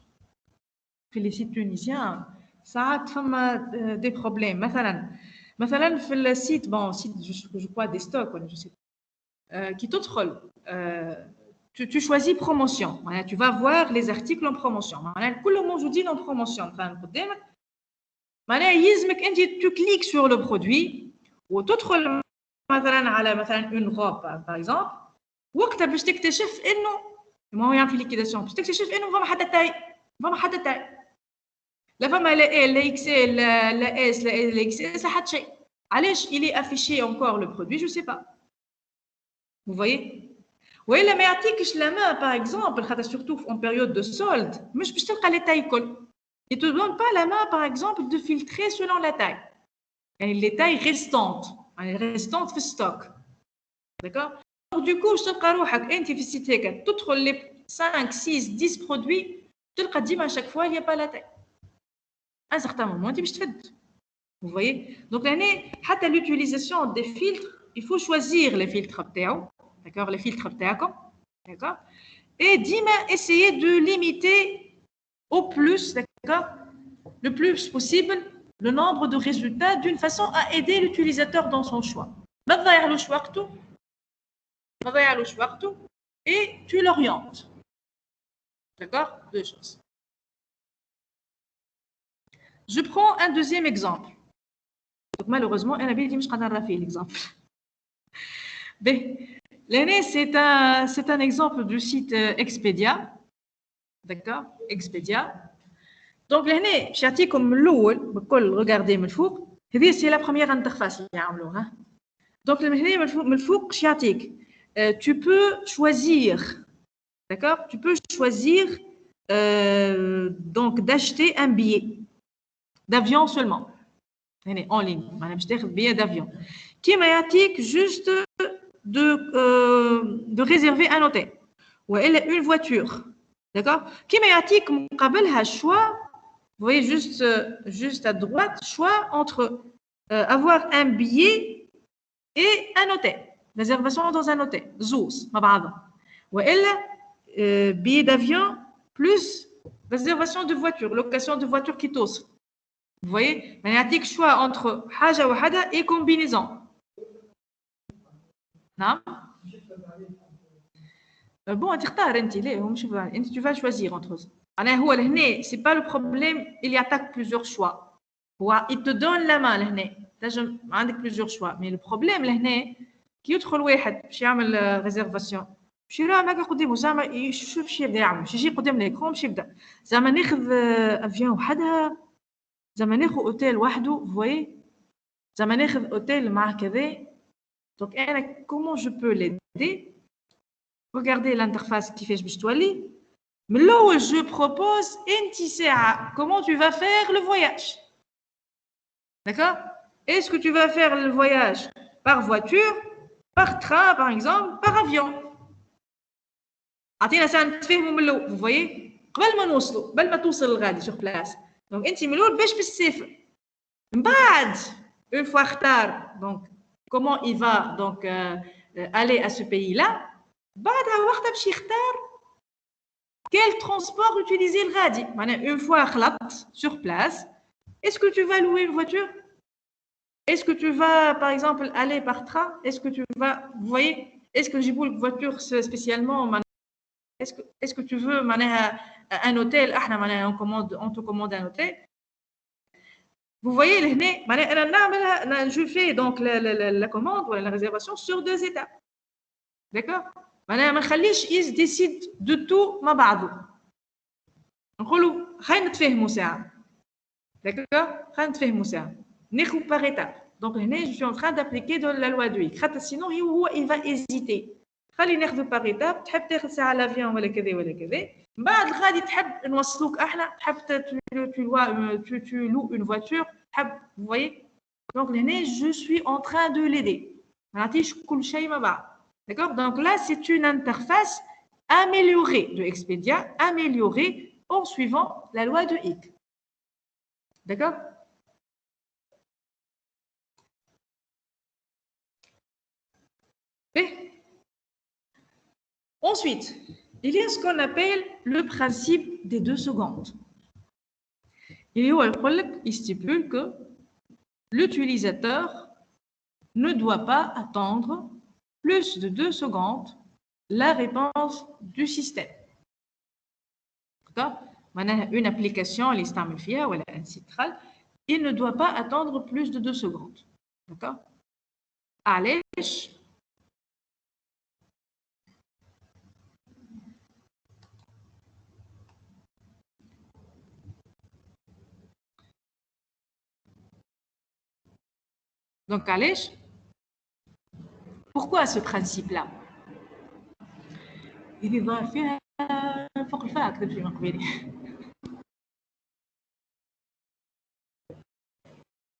في les sites tunisiens. ساعات فما des problèmes. مثلا في السيت je crois des stocks je sais qui تدخل tu choisis promotion. Tu vas voir les articles en promotion. كلهم موجودين en promotion قدامك. يلزمك انت tu cliques sur le produit وتدخل مثلا على une robe par exemple. وقتها باش تكتشف انه ما هو في liquidation باش تكتشف انه فما حتى تاي لا فما لا ال لا اكس ال لا اس لا اكس اس حتى شيء. علاش il est affiché encore le produit je sais pas. Vous voyez? وإلا ما يعطيكش la main par exemple خاطر surtout en période de solde مش باش تلقى لي تاي كل. Il te donne pas la main par exemple de filtrer selon la taille. يعني les tailles restantes في stock. D'accord? Donc du coup باش تلقى روحك انت في السيت هيك تدخل لي 5 6 10 produits تلقى ديما chaque fois il y a pas la taille. À un certain moment, tu vas te. Vous voyez? Donc, à l'utilisation des filtres, il faut choisir les filtres. D'accord? Les filtres. D'accord? Et essayer de limiter au plus, d'accord? Le plus possible, le nombre de résultats d'une façon à aider l'utilisateur dans son choix. Et tu l'orientes. D'accord? Deux choses. Je prends un deuxième exemple. Donc, malheureusement, elle a bien dit que je ne vais l'exemple. C'est un exemple du site Expedia. D'accord? Expedia. Donc, l'année, je comme l'eau, regardez, هذه c'est la première interface اللي يعملوها. Donc هنا من الفوق اش يعطيك tu peux choisir, d'accord, tu peux choisir donc d'acheter un billet d'avion seulement هنا en ligne معناها باش تاخذ billet d'avion كيما يعطيك juste de réserver un hôtel ou une voiture, d'accord, كيما يعطيك مقابلها choix. Vous voyez juste à droite, choix entre avoir un billet et un hôtel. Réservation dans un hôtel. Zouz, ma بعضها. Ou billet d'avion plus réservation de voiture, location de voiture qui توصل. Vous voyez, il y a un choix entre حاجة وحدة et combinaison. Non? Bon, tu vas choisir entre eux. هو لهنا c'est pas le problème, il y a plusieurs choix. Il te donne la main لهنا تنجم عندك plusieurs choix, mais le problème لهنا كي يدخل واحد باش يعمل ريزيرفاسيون باش يرى ما قدامه زعما يشوف باش يبدا يعمل باش يجي قدام ليكرون باش يبدا زعما ناخذ افيون وحدها زعما ناخذ اوتيل وحده فوي زعما ناخذ اوتيل مع كذا. دونك انا comment je peux l'aider. Regardez l'interface كيفاش باش تولي. Mais là où je propose, comment tu vas faire le voyage. D'accord? Est-ce que tu vas faire le voyage par voiture, par train, par exemple, par avion? Vous voyez? قبل ما توصل الغادي sur place. Donc, انت من الاول باش تسافر. من بعد, une fois retard, donc comment il va donc aller à ce pays-là? بعدها وقتها باش يختار quel transport utiliser le غادي. Une fois خلطت sur place, est-ce que tu vas louer une voiture? Est-ce que tu vas, par exemple, aller par train? Est-ce que tu vas, vous voyez, est-ce que j'ai une voiture spécialement? Est-ce que tu veux un hôtel? On te commande un hôtel. Vous voyez, je fais donc la commande ou la réservation sur 2 étapes. D'accord? معناها ما نخليش يس ديسيد دو تو مع بعضه. نقولوا خلينا نتفاهموا ساعه. داكور خلينا نتفاهموا ساعه ناخذ باغ ايتاب. دونك هنا جو سوي ان تران دابليكي دو لا لوا دو خاطر سينو هو يفا ايزيتي. خلي ناخذ باغ ايتاب. تحب تاخذ ساعه لافيون ولا كذا ولا كذا من بعد غادي تحب نوصلوك احنا تحب tu loues une voiture تحب. vous voyez. دونك هنا جو سوي ان تران دو ليدي ما نعطيش كل شيء مع بعض. D'accord? Donc là, c'est une interface améliorée de Expedia, améliorée en suivant la loi de Hick. D'accord? Et ensuite, il y a ce qu'on appelle le principe des 2 secondes. Il stipule que l'utilisateur ne doit pas attendre plus de 2 secondes la réponse du système. D'accord? Une application, ou un site, il ne doit pas attendre plus de 2 secondes. D'accord? Allez. Donc, allez. Pourquoi ce principe-là? Il est dans فوق الفاك تمشي من قبيله.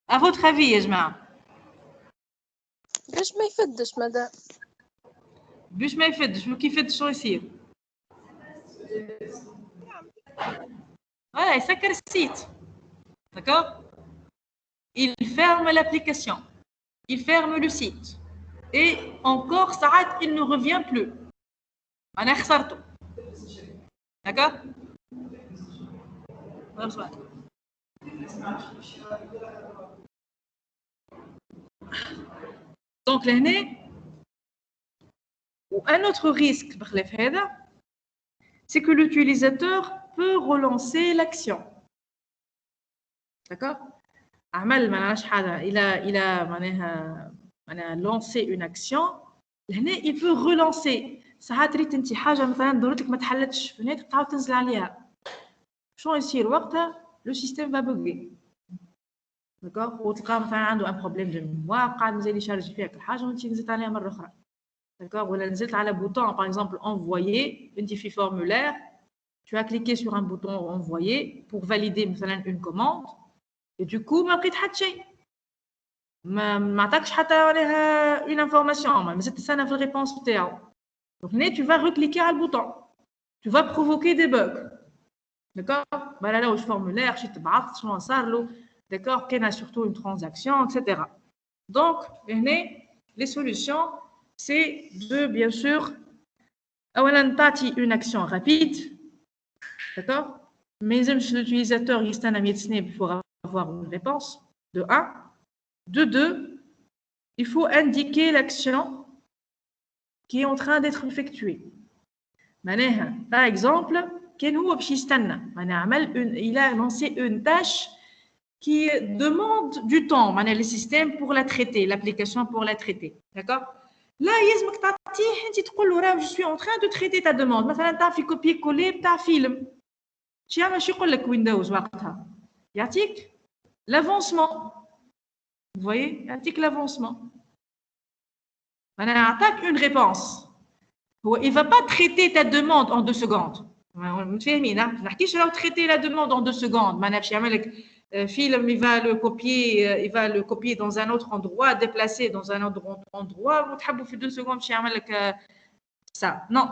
À votre avis يا جماعة؟ باش ما يفدش مدام. باش ما يفدش كيف يفدش شو يصير؟ Voilà, il سكر السيت. D'accord? Il ferme l'application. Il ferme le site. Et encore, ساعات il ne revient plus. أنا خسرته. D'accord? Donc, un autre risque, c'est que l'utilisateur peut relancer l'action. D'accord? Il a lancé une action. Il peut relancer. ساعات ريت انت حاجه مثلا ضرورتك ما تحلتش في النت تعاود تنزل عليها شنو يصير وقتها لو سيستيم va bugger. داكوغ وتلقى مثلا عنده ان بروبليم دو ميموار قاعد مازال يشارجي فيك الحاجه وانت نزلت عليها مره اخرى داكوغ ولا نزلت على بوطون باغ اكزومبل انفويي انت في فورمulaire tu as cliqué sur un bouton envoyer pour valider مثلا une commande et du coup ما لقيت حتى شيء ما عطاكش حتى عليها une information ما زدت تستنى في الريبونس تاعو donc هنا tu vas recliquer على البوطون tu vas provoquer des bugs d'accord voilà là où je formulaire شي تبعث شنو صار له d'accord كاينه surtout une transaction etc donc هنا les solutions c'est de bien sûr اولا تعطي une action rapide d'accord ما يلزمش l'utilisateur يستنى 100 سنه pour avoir une réponse de 1 de 2 il faut indiquer l'action qui est en train d'être effectuée معناها par exemple كان هو باش يستنى معناها عمل il a lancé une tâche qui demande du temps معناها le système pour la traiter l'application pour la traiter d'accord là يلزمك تعطيه انت تقول له راه je suis en train de traiter ta demande مثلا تعرفي كوبي كولي بتاع فيلم شي يعمل شو يقول لك ويندوز وقتها يعطيك l'avancement vous voyez يعطيك l'avancement معناها عطاك une réponse هو il va pas traiter ta demande en 2 secondes متفاهمين ما نحكيش راهو traiter la demande en 2 secondes معناها باش يعمل لك film il va le copier dans un autre endroit déplacer dans un autre endroit وتحبوا في 2 secondes باش يعمل لك ça non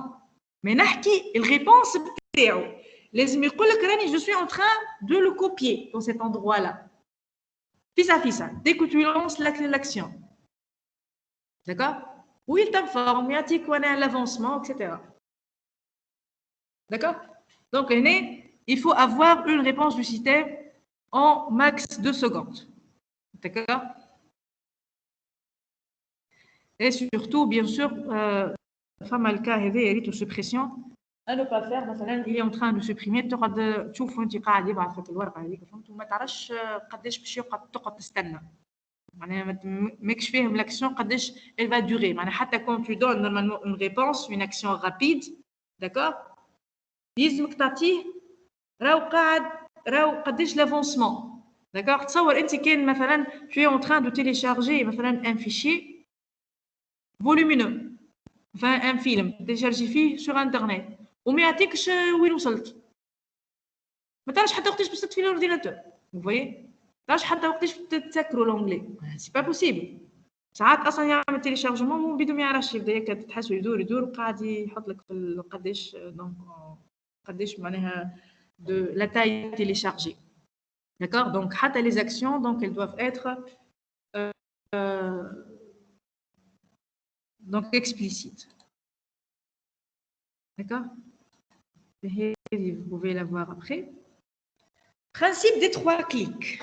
mais نحكي الريبونس تاعو لازم يقول لك راني je suis en train de le copier dans cet endroit là في ça dès que tu lances l'action d'accord où il t'informe يعطيك l'avancement etc d'accord donc il faut avoir une réponse du système en max 2 secondes d'accord et surtout bien sûr femme le cas هذا ريتو suppression à ne pas faire مثلا il est en train de supprimer تقعد تشوف وانت قاعد يبعث لك الورقه هذيك فهمت وما تعرفش قداش باش تقعد تستنى معناها ماكش فاهم l'action قداش elle va durer معناها حتى quand tu donnes normalement une réponse une action rapide d'accord يلزمك تعطيه راهو قداش l'avancement d'accord تصور انت كان مثلا tu es en train de télécharger مثلا un fichier volumineux enfin un film télécharger فيه sur internet وما يعطيكش وين وصلت ما تعرفش حتى وقتاش باش تطفي الاورديناتور vous voyez ما تعرفش حتى وقتاش تتذكروا لونجلي سي با بوسيبل ساعات اصلا يعمل تيليشارجمون ومن بدون ما يعرفش يبدا هكا تحسوا يدور وقاعد يحط لك في قداش دونك قداش معناها de la taille téléchargée d'accord donc حتى les actions donc elles doivent être donc explicites d'accord vous pouvez la voir après principe des 3 clics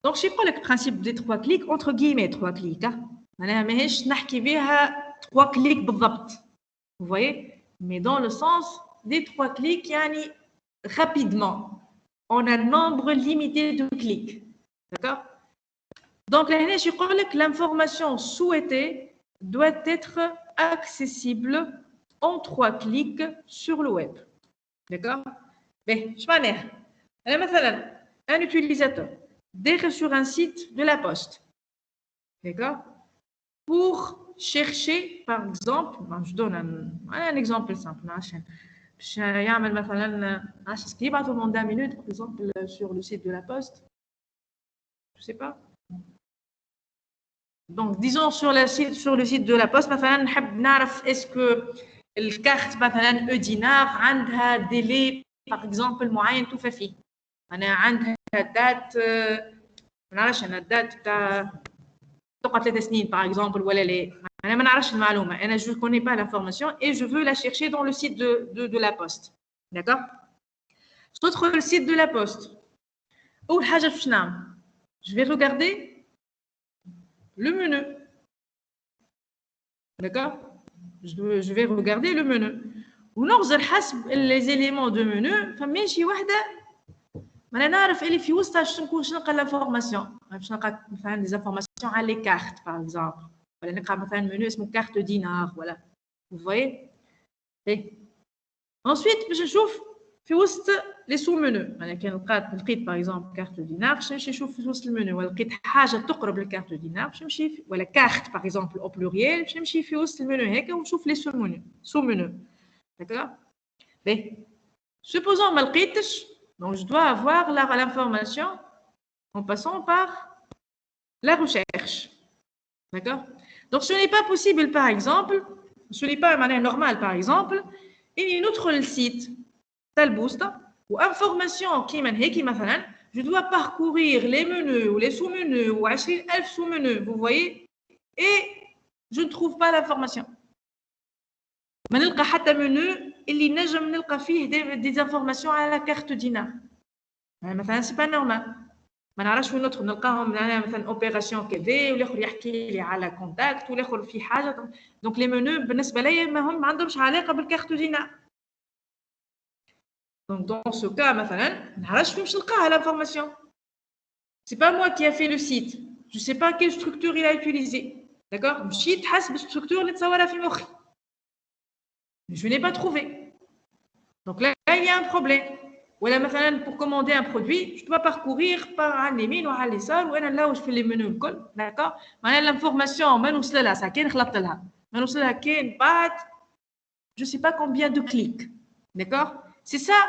donc je sais pas le principe des 3 clics entre guillemets 3 clics معناها ماهيش نحكي بها 3 clics بالضبط vous voyez mais dans le sens des 3 clics يعني rapidement on a un nombre limité de clics d'accord donc là je يقول لك l'information souhaitée doit être accessible en 3 clics sur le web d'accord ben je معناها انا مثلا un utilisateur dès sur un site de la poste d'accord pour chercher par exemple je donne un exemple simple عشان باش يعمل مثلا 10 سكريبت يبعثوا من 10 minutes par exemple sur le site de la poste je sais pas donc disons sur le site de la poste مثلا نحب نعرف est-ce que الكارت مثلا اودينار عندها ديلي par exemple معين توفى فيه انا عندها دات ما نعرفش انا الدات تاع تقعد 3 سنين par exemple ولا لا انا ما نعرفش المعلومه انا je connais pas l'information et je veux la chercher dans le site de la poste d'accord تدخل le site de la poste اول حاجه باش نعمل je vais regarder le menu d'accord je vais regarder le menu ونغزر حسب les éléments de menu فما شي وحده ما نعرف اللي في وسطها شنو نلقى لافورماسيون باش نلقى مثلا دي انفورماسيون على لي كارت باغ اكزومبل ولا نلقى مثلا منو اسمه كارت دينار ولا vous voyez ensuite باش نشوف في وسط لي سو منو. انا كان لقيت باغ اكزومبل كارت دينار باش نمشي نشوف في وسط المنيو، ولا لقيت حاجه تقرب للكارت دينار باش نمشي ولا كارت باغ اكزومبل او بلوريال باش نمشي في وسط المنيو هيك ونشوف لي سو منو. داكوغ باهي. supposons ما لقيتش، donc je dois avoir l'information en passant par la recherche. D'accord? Donc ce n'est pas possible par exemple, ce n'est pas normal par exemple, il y a un autre site Talboosta ou information qui m'a dit مثلا je dois parcourir les menus ou les sous-menus ou 20,000 sous-menus, vous voyez, et je ne trouve pas l'information. ما نلقى حتى منو اللي نجم نلقى فيه دي انفورماسيون على كارت دينار. مثلا سي با نورمال، ما نعرفش وين ندخل نلقاهم مثلا اوبيراسيون كذا والاخر يحكي لي على كونتاكت والاخر في حاجه. دونك لي منو بالنسبه لي ما عندهمش علاقه بالكارت دينار. دونك دون سو كا مثلا ما نعرفش وين نلقاها l'information. C'est pas moi qui a fait le site, je sais pas quelle structure il a utilisé. D'accord? مشيت حسب الستركتور اللي تصورها في مخي. Je n'ai pas trouvé. Donc là, il y a un problème. Ou là, pour commander un produit, je dois parcourir par un émin ou un lissal, ou là où je fais les menus, d'accord? Maintenant, l'information, là, ça qu'est là. Là, je ne sais pas combien de clics, d'accord? C'est ça,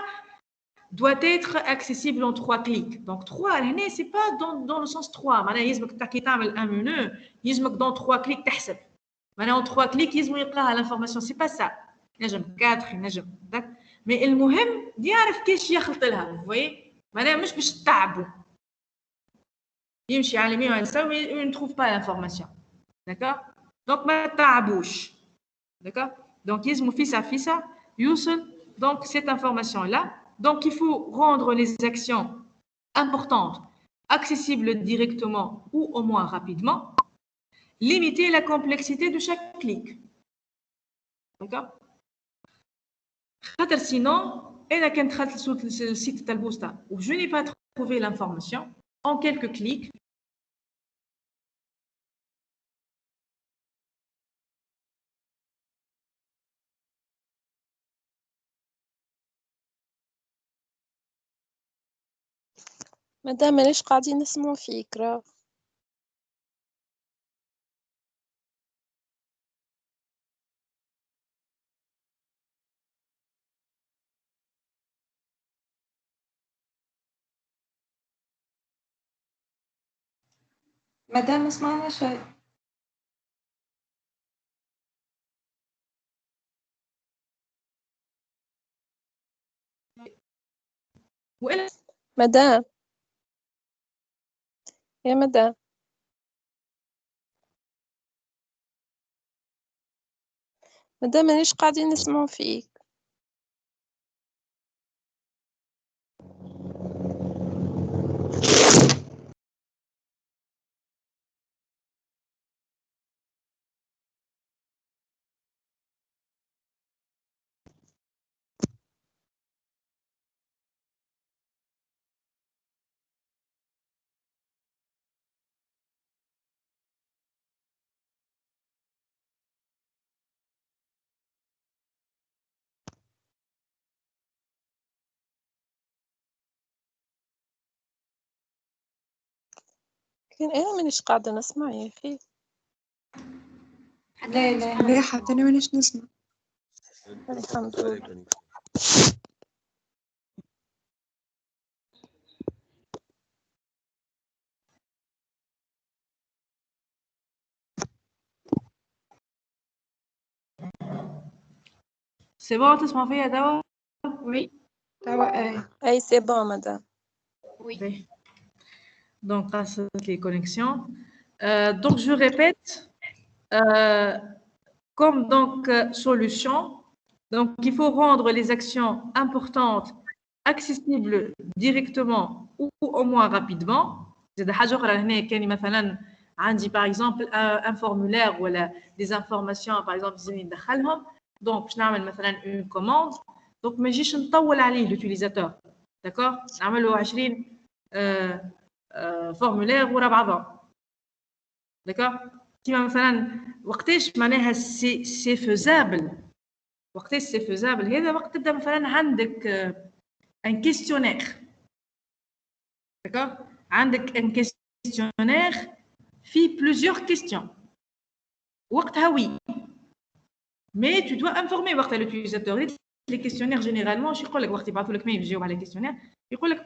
doit être accessible en 3 clics. Donc 3, ce n'est pas dans le sens 3. Maintenant, il y a un menu, il y a dans 3 clics, تحسب. Maintenant, en 3 clics, il y a l'information. Ce n'est pas ça. نجم 4 نجم داك، مي المهم يعرف كيفاش يخلط لها. فوي معناها مش باش تعبوا يمشي على اليمين وعلى اليسار وي نتروف با لانفورماسيون. داكوغ دونك ما تعبوش. داكوغ دونك يلزمو فيسا يوصل donc cette information là. Donc il faut rendre les actions importantes accessibles directement ou au moins rapidement, limiter la complexité de chaque clic. D'accord? Sinon, elle a qu'un trait sur le site Talboosta où je n'ai pas trouvé l'information en quelques clics. مدام ليش قاعدين نسمعوا فيك راه؟ مادام ما سمعنا شيء. مدام يا مدام ليش قاعدين نسمعوا فيك؟ لكن أنا مانيش قاعدة نسمع يا أخي. لا حتى أنا مانيش نسمع. الحمد لله. C'est bon, تسمع فيا دوا؟ Oui. أي c'est bon madame. Oui. Donc, grâce à les connexions. Donc, je répète, comme donc solution, donc il faut rendre les actions importantes accessibles directement ou au moins rapidement. زاد حاجة أخرى هنا كان مثلا عندي par exemple un formulaire ولا des informations par exemple لازم ندخلهم. Donc باش نعمل مثلا une commande. Donc ما نجيش نطول عليه l'utilisateur. D'accord؟ نعمله 20 formulaire ورا بعضهم. D'accord? كيما مثلا وقتاش معناها سي فيزابل. وقتاش سي فيزابل هذا وقت تبدا مثلا عندك un questionnaire. D'accord? Un questionnaire fait plusieurs questions. Oui. Mais tu dois informer l'utilisateur. Les questionnaires, généralement, je crois que les questionnaires,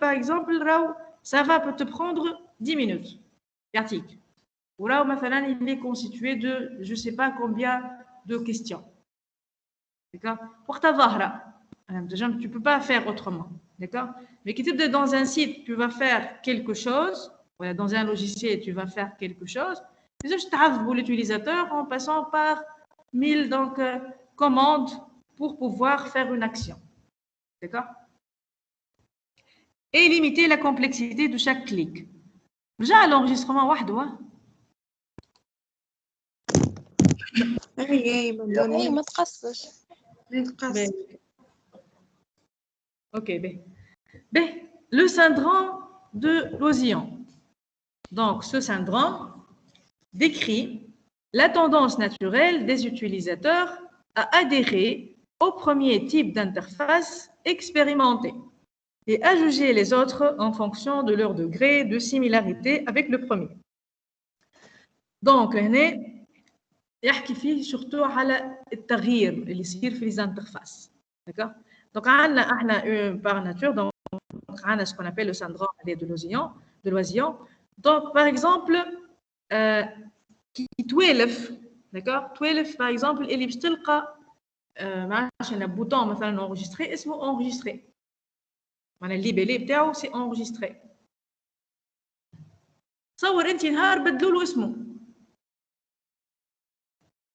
par exemple, ça va te prendre 10 minutes. Ou là, il est constitué de je ne sais pas combien de questions. D'accord? Pour ta tu ne peux pas faire autrement. D'accord? Mais dans un site, tu vas faire quelque chose. Voilà, dans un logiciel, tu vas faire quelque chose. Je t'avoue pour l'utilisateur en passant par 1000 commandes pour pouvoir faire une action. D'accord? Et limiter la complexité de chaque clic. Déjà, l'enregistrement, ما تقصش. Ok, le syndrome de l'oisillon. Donc, ce syndrome décrit la tendance naturelle des utilisateurs à adhérer au premier type d'interface expérimenté et à juger les autres en fonction de leur degré de similarité avec le premier. Donc, يحكي فيه surtout على التغيير اللي يصير في les interfaces. D'accord? Donc, par nature, donc, on a ce qu'on appelle le syndrome de l'oisillon. Donc, par exemple, qui 12, d'accord? 12, par exemple, اللي باش تلقى معلش بوطون مثلا enregistré اسمه enregistré. معناها الليبيلي بتاعه سي enregistré. تصور انت نهار بدلوا له اسمه.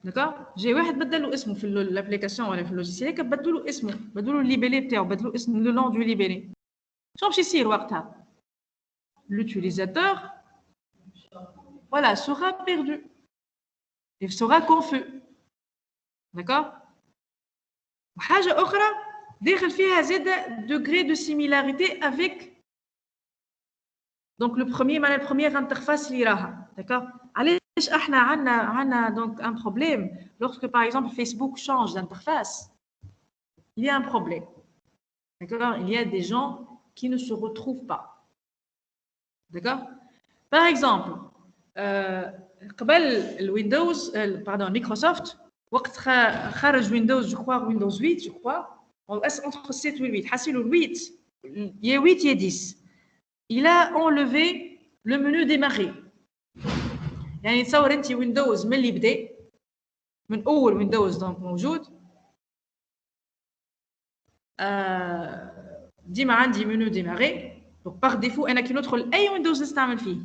داكور جاي واحد بدل له اسمه في الابليكاسيون ولا في اللوجيسيال هكا بدلوا له اسمه بدلوا له الليبيلي بتاعه بدلوا اسم لو نون دو ليبيلي شنو باش يصير وقتها l'utilisateur voilà sera perdu il sera confus d'accord وحاجه اخرى داخل فيها زاده degré de similarité avec donc le première interface اللي راها d'accord علاش احنا عندنا donc un problème lorsque par exemple Facebook change d'interface il y a un problème d'accord il y a des gens qui ne se retrouvent pas d'accord par exemple قبل الويندوز pardon Microsoft وقت خرج Windows je crois Windows 8 je crois entre 7 et 8 حاسيلو 8 il y a 8 il y a 10 il a enlevé le menu démarrer يعني تصور انت ويندوز من اللي بدا من اول ويندوز دونك موجود ديما عندي منو ديماغي دونك باغ ديفو انا كي ندخل اي ويندوز نستعمل فيه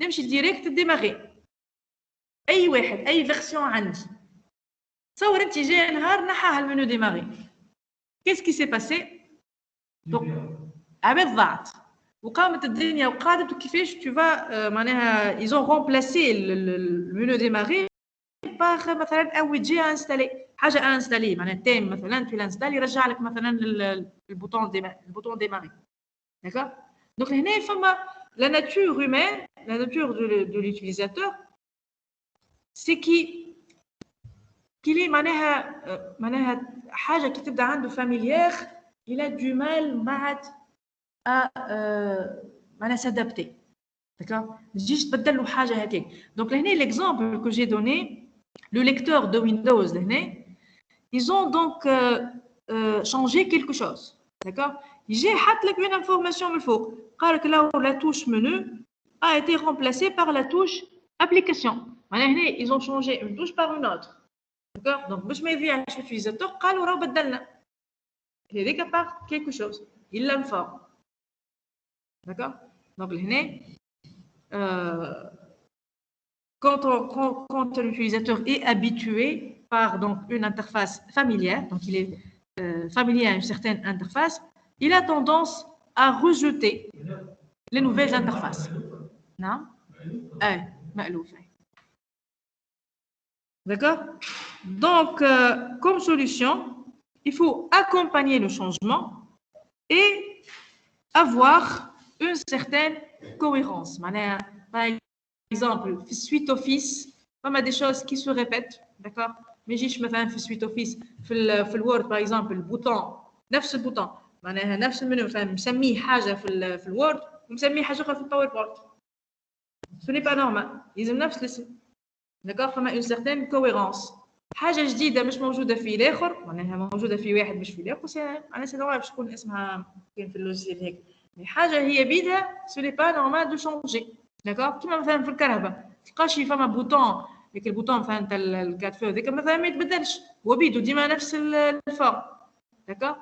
نمشي ديريكت ديماغي اي واحد اي فيرسيون عندي تصور انت جاي نهار نحاها المنو ديماغي كيس كي سي باسي دونك عباد ضاعت وقامت الدنيا وقعدت وكيفاش tu vas معناها ils ont remplacé le menu démarrer par مثلا un widget à installer حاجه à installer معناها تيم مثلا tu l'installes يرجع لك مثلا البوطون démarrer d'accord donc هنا فما la nature humaine la nature de l'utilisateur c'est qu'il est معناها حاجه كي تبدا عنده familière il a du mal مع à s'adapter. D'accord? Juste بدل له حاجه هكاك. Donc هنا l'exemple que j'ai donné, le lecteur de Windows ils ont donc changé quelque chose. D'accord? J'ai حط لك une information من فوق. قال لك la touche menu a été remplacée par la touche application. معناها هنا ils ont changé une touche par une autre. D'accord? Donc باش ما يضيعش l'utilisateur قالوا راه بدلنا. هذيك par quelque chose. Il l'informe. D'accord? Donc, quand l'utilisateur est habitué par donc, une interface familière, donc il est familier à une certaine interface, il a tendance à rejeter les nouvelles interfaces. Non? D'accord? Donc, comme solution, il faut accompagner le changement et avoir une certaine cohérence. Par exemple, suite Office, il y a des choses qui se répètent, d'accord? Mais je me fais suite Office, le Word par exemple, le bouton, 9 boutons, معناها نفس المنيو مسميه حاجه في الوورد ومسميه حاجه اخرى في الباوربوينت. سو ني با نورمال، لازم نفس الاسم. داكوغ، فما اون سيغتين كوهيرونس. حاجه جديده مش موجوده في الاخر، معناها موجوده في واحد مش في الاخر، معناها سي نورمال باش تكون اسمها كاين في اللوجيسيال هيك. حاجه هي بيدها سو ني با نورمال دو شونجي. داكوغ، كيما مثلا في الكهرباء تلقاش فما بوطون، ديك البوطون مثلا تاع الكات فو هذيك مثلا ما يتبدلش، هو بيدو ديما نفس الفورم. داكوغ،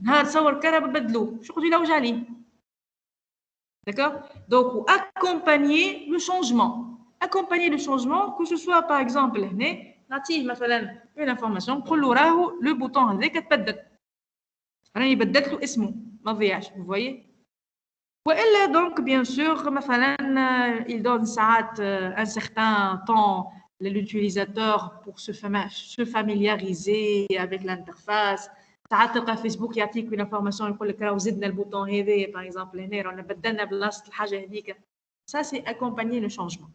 نهار تصور الكهرباء بدلوه شو يقعدوا يلوج عليه. D'accord? Donc, accompagner le changement. Accompagner le changement, que ce soit par exemple, نعطيه مثلا une information نقول له راهو le bouton هذاك تبدل. راني بدلت له اسمه ما ضيعش، vous voyez? والا donc bien sûr مثلا il donne ساعات un certain temps à l'utilisateur pour se familiariser avec l'interface. ساعات تلقى فيسبوك يعطيك une information يقول لك راهو زدنا البوطون هذايا باغ اكزومبل هنا رانا بدلنا بلاصه الحاجه هذيك. Ça c'est accompagner le changement.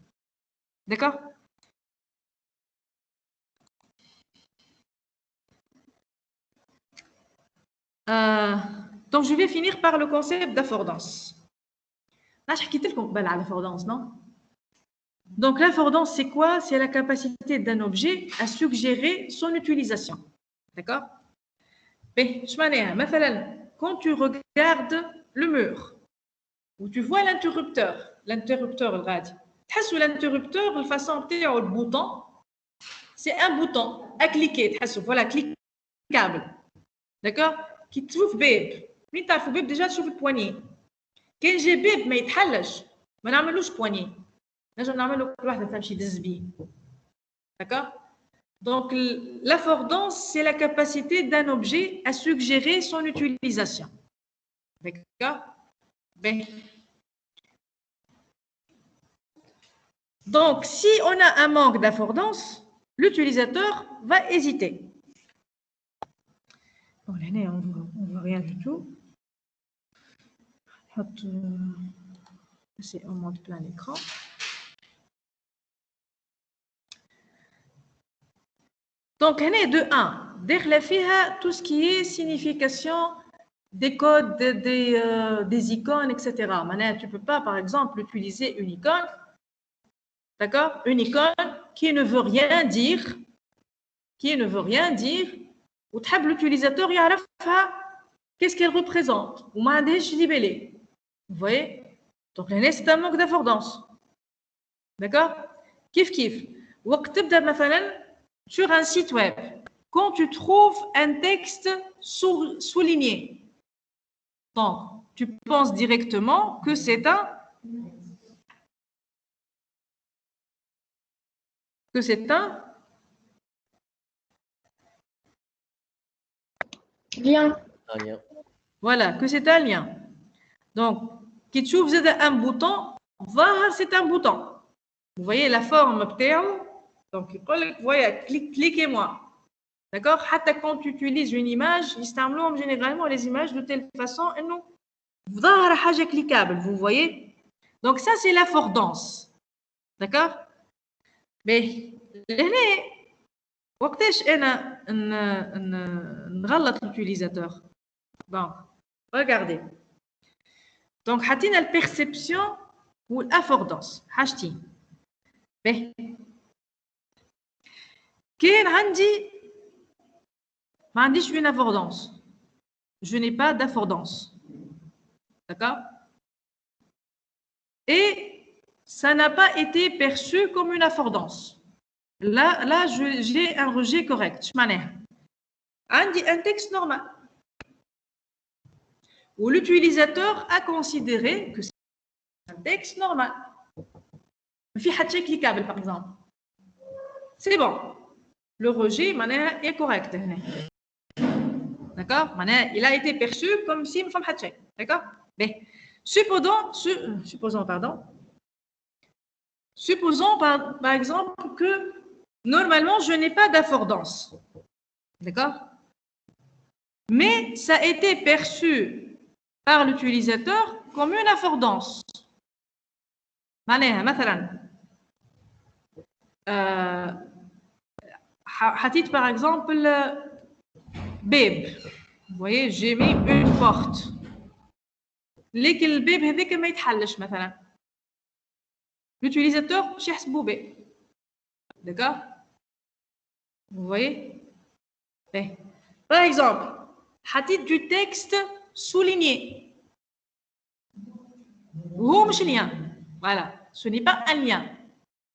D'accord? Donc je vais finir par le concept d'affordance. Je حكيت لكم قبل على l'affordance, non? Donc l'affordance c'est quoi? C'est la capacité d'un objet à suggérer son utilisation. D'accord? Quand tu regardes le mur, où tu vois l'interrupteur, le radio, l'interrupteur, la façon de le bouton, c'est un bouton à cliquer, voilà, cliquable. D'accord? Qui trouve bib. Mais tu as bib déjà sur le poignet. Quand j'ai bib, mais il t'halage, mais on n'amène pas poignet. Là, on amène le واحدة تمشي دزبي. D'accord? Donc, l'affordance, c'est la capacité d'un objet à suggérer son utilisation. D'accord? Bien. Donc, si on a un manque d'affordance, l'utilisateur va hésiter. Bon, là, on ne voit rien du tout. On monte plein l'écran. Donc, de 1, derrière فيها tout ce qui est signification des codes, des icônes, etc. Maintenant, tu ne peux pas, par exemple, utiliser une icône, d'accord? Une icône qui ne veut rien dire, ou l'utilisateur يعرفها qu'est-ce qu'elle représente, ou ما عندهاش libellé. Vous voyez? Donc, là, c'est un manque d'affordance. D'accord? Kif. وقت تبدأ مثلا sur un site web, quand tu trouves un texte souligné, donc tu penses directement que c'est un Lien. Un lien. Voilà, que c'est un lien. Donc, qui trouve un bouton, c'est un bouton. Vous voyez la forme بتاعه. Donc, voilà, cliquez-moi. D'accord? Quand tu utilises une image, ils utilisent généralement les images de telle façon et nous, cliquable, vous voyez? Donc, ça, c'est l'affordance. D'accord? Mais, وقتاش أنا نغلط l'utilisateur? Bon, regardez. Donc, حطينا la perception ou l'affordance. حاجتين. Mais, كاين عندي ما عنديش une affordance. Je n'ai pas d'affordance. D'accord? Et ça n'a pas été perçu comme une affordance. Là j'ai un rejet correct. معناها عندي un texte normal où l'utilisateur a considéré que c'est un texte normal. في حتى شيء cliquable par exemple. C'est bon. Le rejet est correct. D'accord? Il a été perçu comme si nous sommes hatché. D'accord? Supposons par exemple que normalement je n'ai pas d'affordance. D'accord? Mais ça a été perçu par l'utilisateur comme une affordance. مثلا حطيت par exemple bib. Vous voyez, j'ai mis une porte. لكن الباب هذاك ما يتحلش مثلا. L'utilisateur مش يحسبوا به. D'accord? Vous voyez? Par exemple, حطيت du texte souligné. هو مش lien. Voilà, ce n'est pas un lien.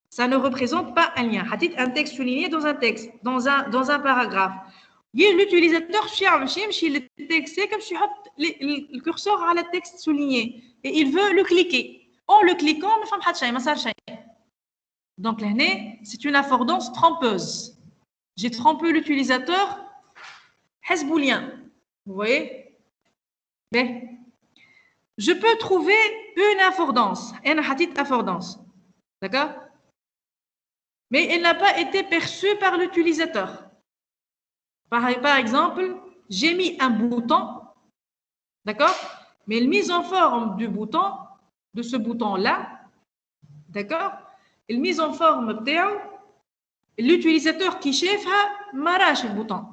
Ça ne représente pas un lien. حطيت un texte souligné dans un texte, dans un paragraphe. L'utilisateur يمشي للتكست هيك باش يحط الكورسور على التكست souligné et il veut le cliquer. En le cliquant ما فهم حتى شيء، ما صار شيء. Donc لهنا c'est une affordance trompeuse. J'ai trompé l'utilisateur. حسبوا lien. Vous voyez? Bien. Je peux trouver une affordance. أنا حطيت affordance. D'accord? Mais elle n'a pas été perçue par l'utilisateur. Par exemple, j'ai mis un bouton, d'accord? Mais la mise en forme du bouton, de ce bouton-là, d'accord? La mise en forme بتاعه, l'utilisateur qui شافها ما راش البouton.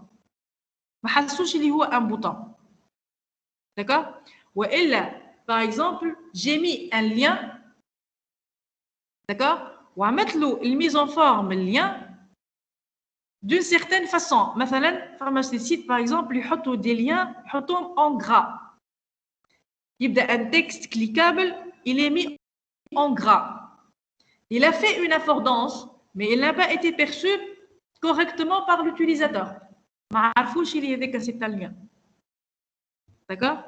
ما حسوش اللي هو un bouton. D'accord? وإلا, par exemple, j'ai mis un lien, d'accord? وعملت له mise en forme le lien d'une certaine façon. مثلا pharmacie site par exemple يحطوا des liens يحطوهم en gras. يبدا un texte cliquable, il est mis en gras. Il a fait une affordance, mais il n'a pas été perçu correctement par l'utilisateur. ما عرفوش اللي هذاك c'est un lien. D'accord?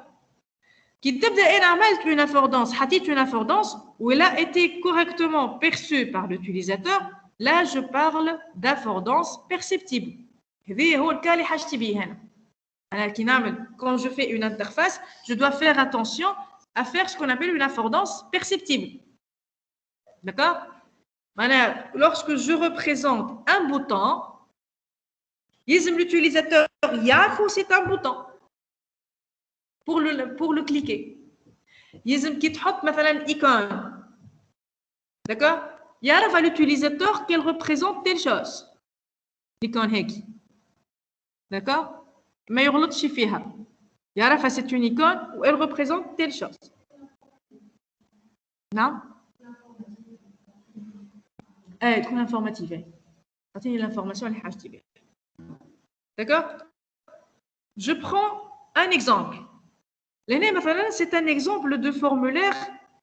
كي تبدا انا عملت une affordance, حطيت une affordance où elle a été correctement perçue par l'utilisateur. Là, je parle d'affordance perceptible. هذا هو الكا اللي حاجتي بيه هنا. أنا كي نعمل quand je fais une interface, je dois faire attention à faire ce qu'on appelle une affordance perceptible. D'accord? Lorsque je représente un bouton, l'utilisateur يعرف c'est un bouton pour le cliquer. يلزم كي تحط مثلا icône. D'accord? يعرف à l'utilisateur qu'elle représente telle chose. L'icône هيك. D'accord? ما يغلطش فيها. يعرفها c'est une icône où elle représente telle chose. Non? تكون informative. أعطيني l'information اللي حاجتي بها. D'accord? Je prends un exemple. لهنا مثلا c'est un exemple de formulaire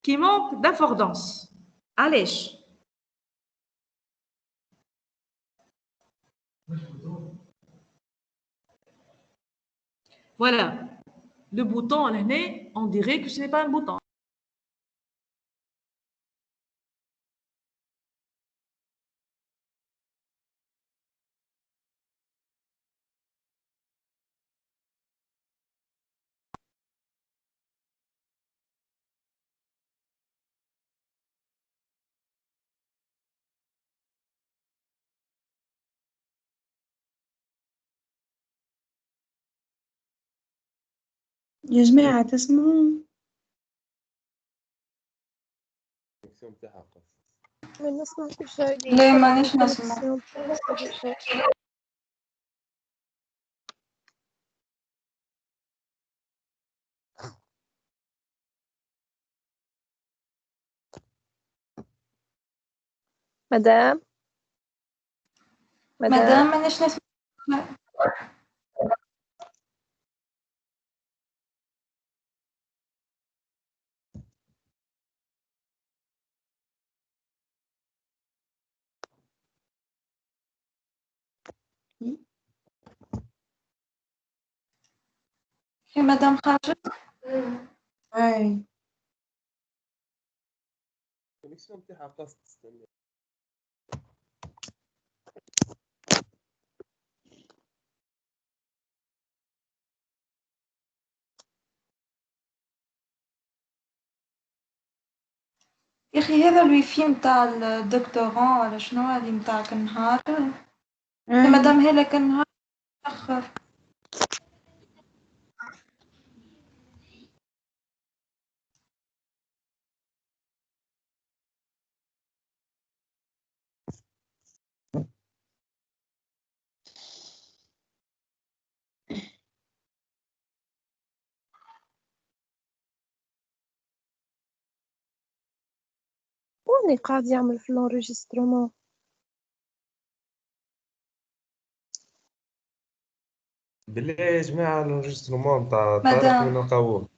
qui manque d'affordance. علاش؟ Voilà. Le bouton لهنا, on dirait que ce n'est pas un bouton. يا جماعة تسمعوا؟ ما نسمعش شيء. لا مانيش نسمع. مدام مانيش نسمع. يا مدام خرجت؟ اي يا اخي هذا الويفي متاع الدكتوراه ولا شنو هذه متاع كل نهار؟ يا مدام هلا كل نهار متاخر. اللي قاعد يعمل في الانريجسترومون؟ بالله يا جماعة الانجسترومون تاع مدام. طارق وين نلقاوه؟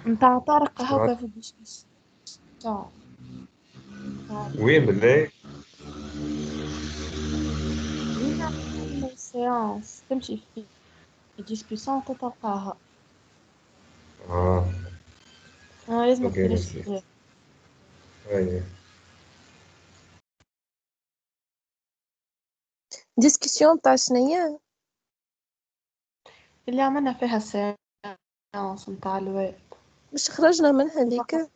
نتاع طارق هاكا في الديسكسيون. وين بالله؟ السيانس تمشي في الديسكسيون تلقاها. لازم اوكي تريجستري. ماشي. ايوه ديسكسيون تاع شنيا؟ اللي عملنا فيها السيانس نتاع الويب. مش خرجنا منها ديك؟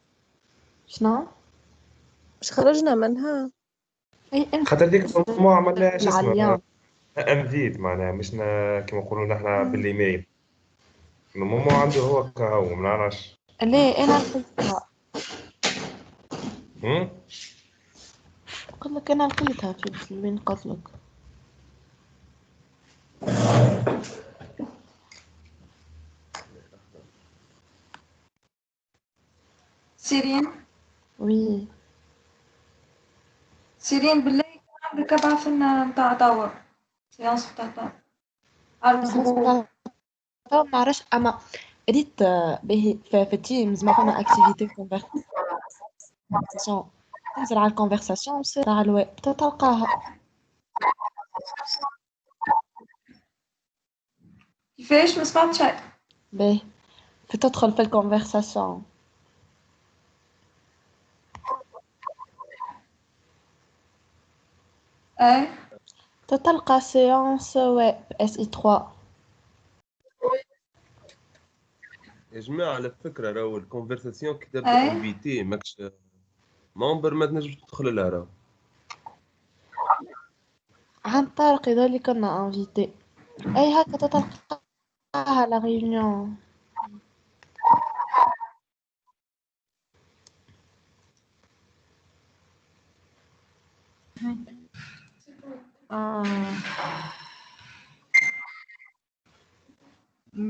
شنو؟ مش خرجنا منها؟ اي انت خاطر ديك ما عملناش اسمها العليان. انفيت معناها مش كيما نقولوا نحنا بالايميل. ماما عنده هو كهو ما نعرفش. ليه انا لقيتها. هم؟ قلت لك انا لقيتها في وين قصدك. سيرين وي سيرين بالله كان عندك ابعث لنا نتاع توا سيانس نتاع توا. عارفة ما نعرفش اما ريت باهي في تيمز ما فما اكتيفيتي كونفرساسيون. تنزل على الكونفرساسيون وتصير على الويب تلقاها. كيفاش؟ ما سمعت شيء. باهي تدخل في الكونفرساسيون. اي تلقى سيانس ويب اس اي 3. يا جماعة على فكرة راهو الكونفرساسيون كي تبدا أي. انفيتي ماكش ممبر ما تنجمش تدخل لها راهو. عن طريق اللي كنا انفيتي اي هكا تلقاها لا ريونيون.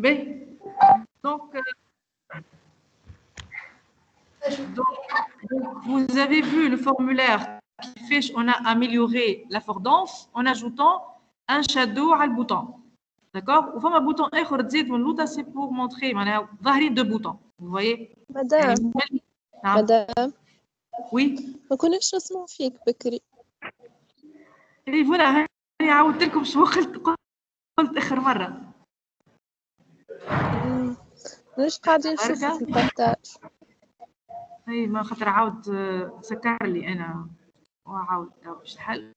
Mais, donc, vous avez vu le formulaire qui fait on a amélioré l'affordance en ajoutant un shadow à le bouton. D'accord? Ou un bouton اخر تزيد من l'autre, c'est pour montrer معناها ظاهرين deux boutons. Vous voyez? مدام نعم. مدام Oui. ما كناش نسمع فيك بكري. Et voilà, هاني عاودت لكم شو قلت آخر مرة. ليش قاعدين نشوفوا في البارتاج؟ اي ما خاطر عاود سكر لي انا وعاود واش الحل.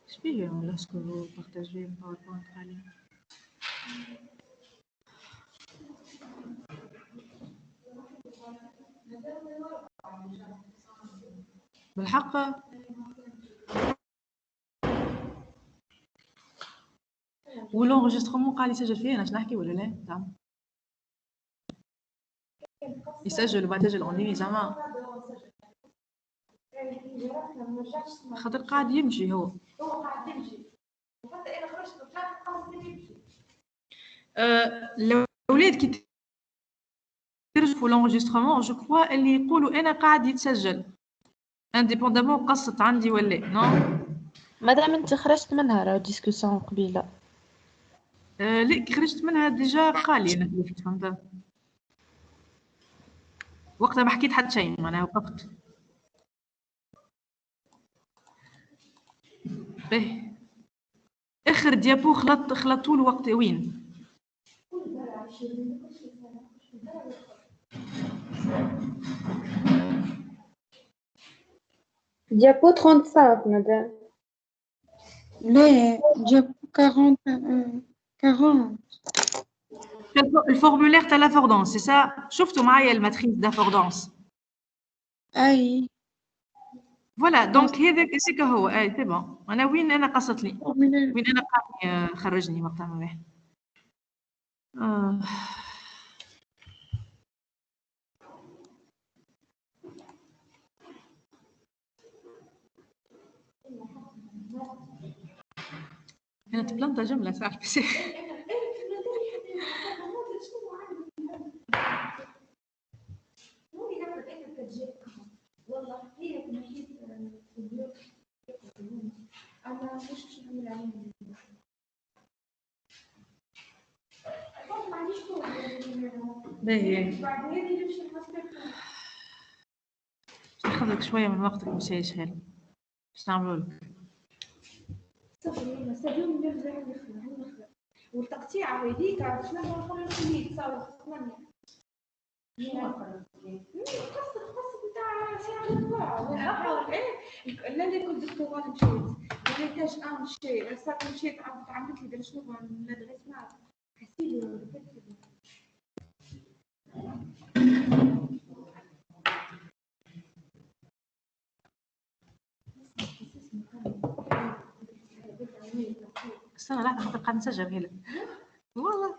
ايش بيه لاسكو بارطاجي باوربوينت عليه. بالحق والانغيسترومون قاعد يسجل فيه انا نحكي ولا لا؟ نعم يسجل وبعد يسجل اونلاين زعما خاطر قاعد يمشي هو. الاولاد كي ترجفوا لونجسترومون جو كوا اللي يقولوا انا قاعد يتسجل انديبوندامون قصت عندي ولا نو. مادام انت خرجت منها راه ديسكوسيون قبيله. لا كي خرجت منها ديجا قال لي انا فهمت وقتها ما حكيت حتى شيء معناها وقفت. باهي اخر ديابو خلطوا له وقت وين؟ Diapo 35, madame. لا diapo 40. الفورمulaire تاع لافوردونس سي سا. شفتوا معايا الماتريس دافوردونس؟ اي فوالا دونك هذاك هو. اي سي بون. انا وين انا قصت لي وين انا قاعد خرجني وقتها ما بيه. انا تبلانتا جمله صح بس باهي ناخذ لك شويه من وقتك مش هيشغل باش نعملوا لك والتقطيع هذيك شنو هو الخليط صار 8 القصة بتاع ساعة الأربعة وأنا أحاول لأني كنت دكتوراه مشيت ونحتاج أمشي صار مشيت عملت لي درس شنو ندرس معك حسيت استنى لحظة خاطر قاعد نسجل هلا والله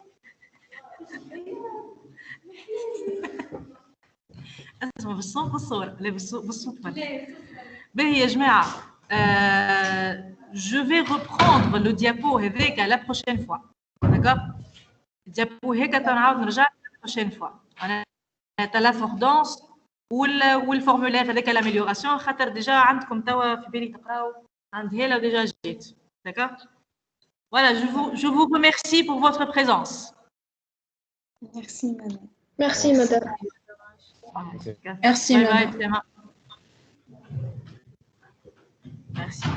اسمع بالصوت بالصورة لا بالصوت باهي يا جماعة je vais reprendre le diapo هذاك la prochaine fois d'accord الديابو هيك تنعاود نرجع la prochaine fois انا تاع لافوردونس والفورمولير هذاك l'amélioration خاطر ديجا عندكم توا في بالي تقراو عند هلا وديجا جيت d'accord voilà je vous remercie pour votre présence. Merci, madame. Merci, madame. Merci, bye madame. bye Clément. Merci.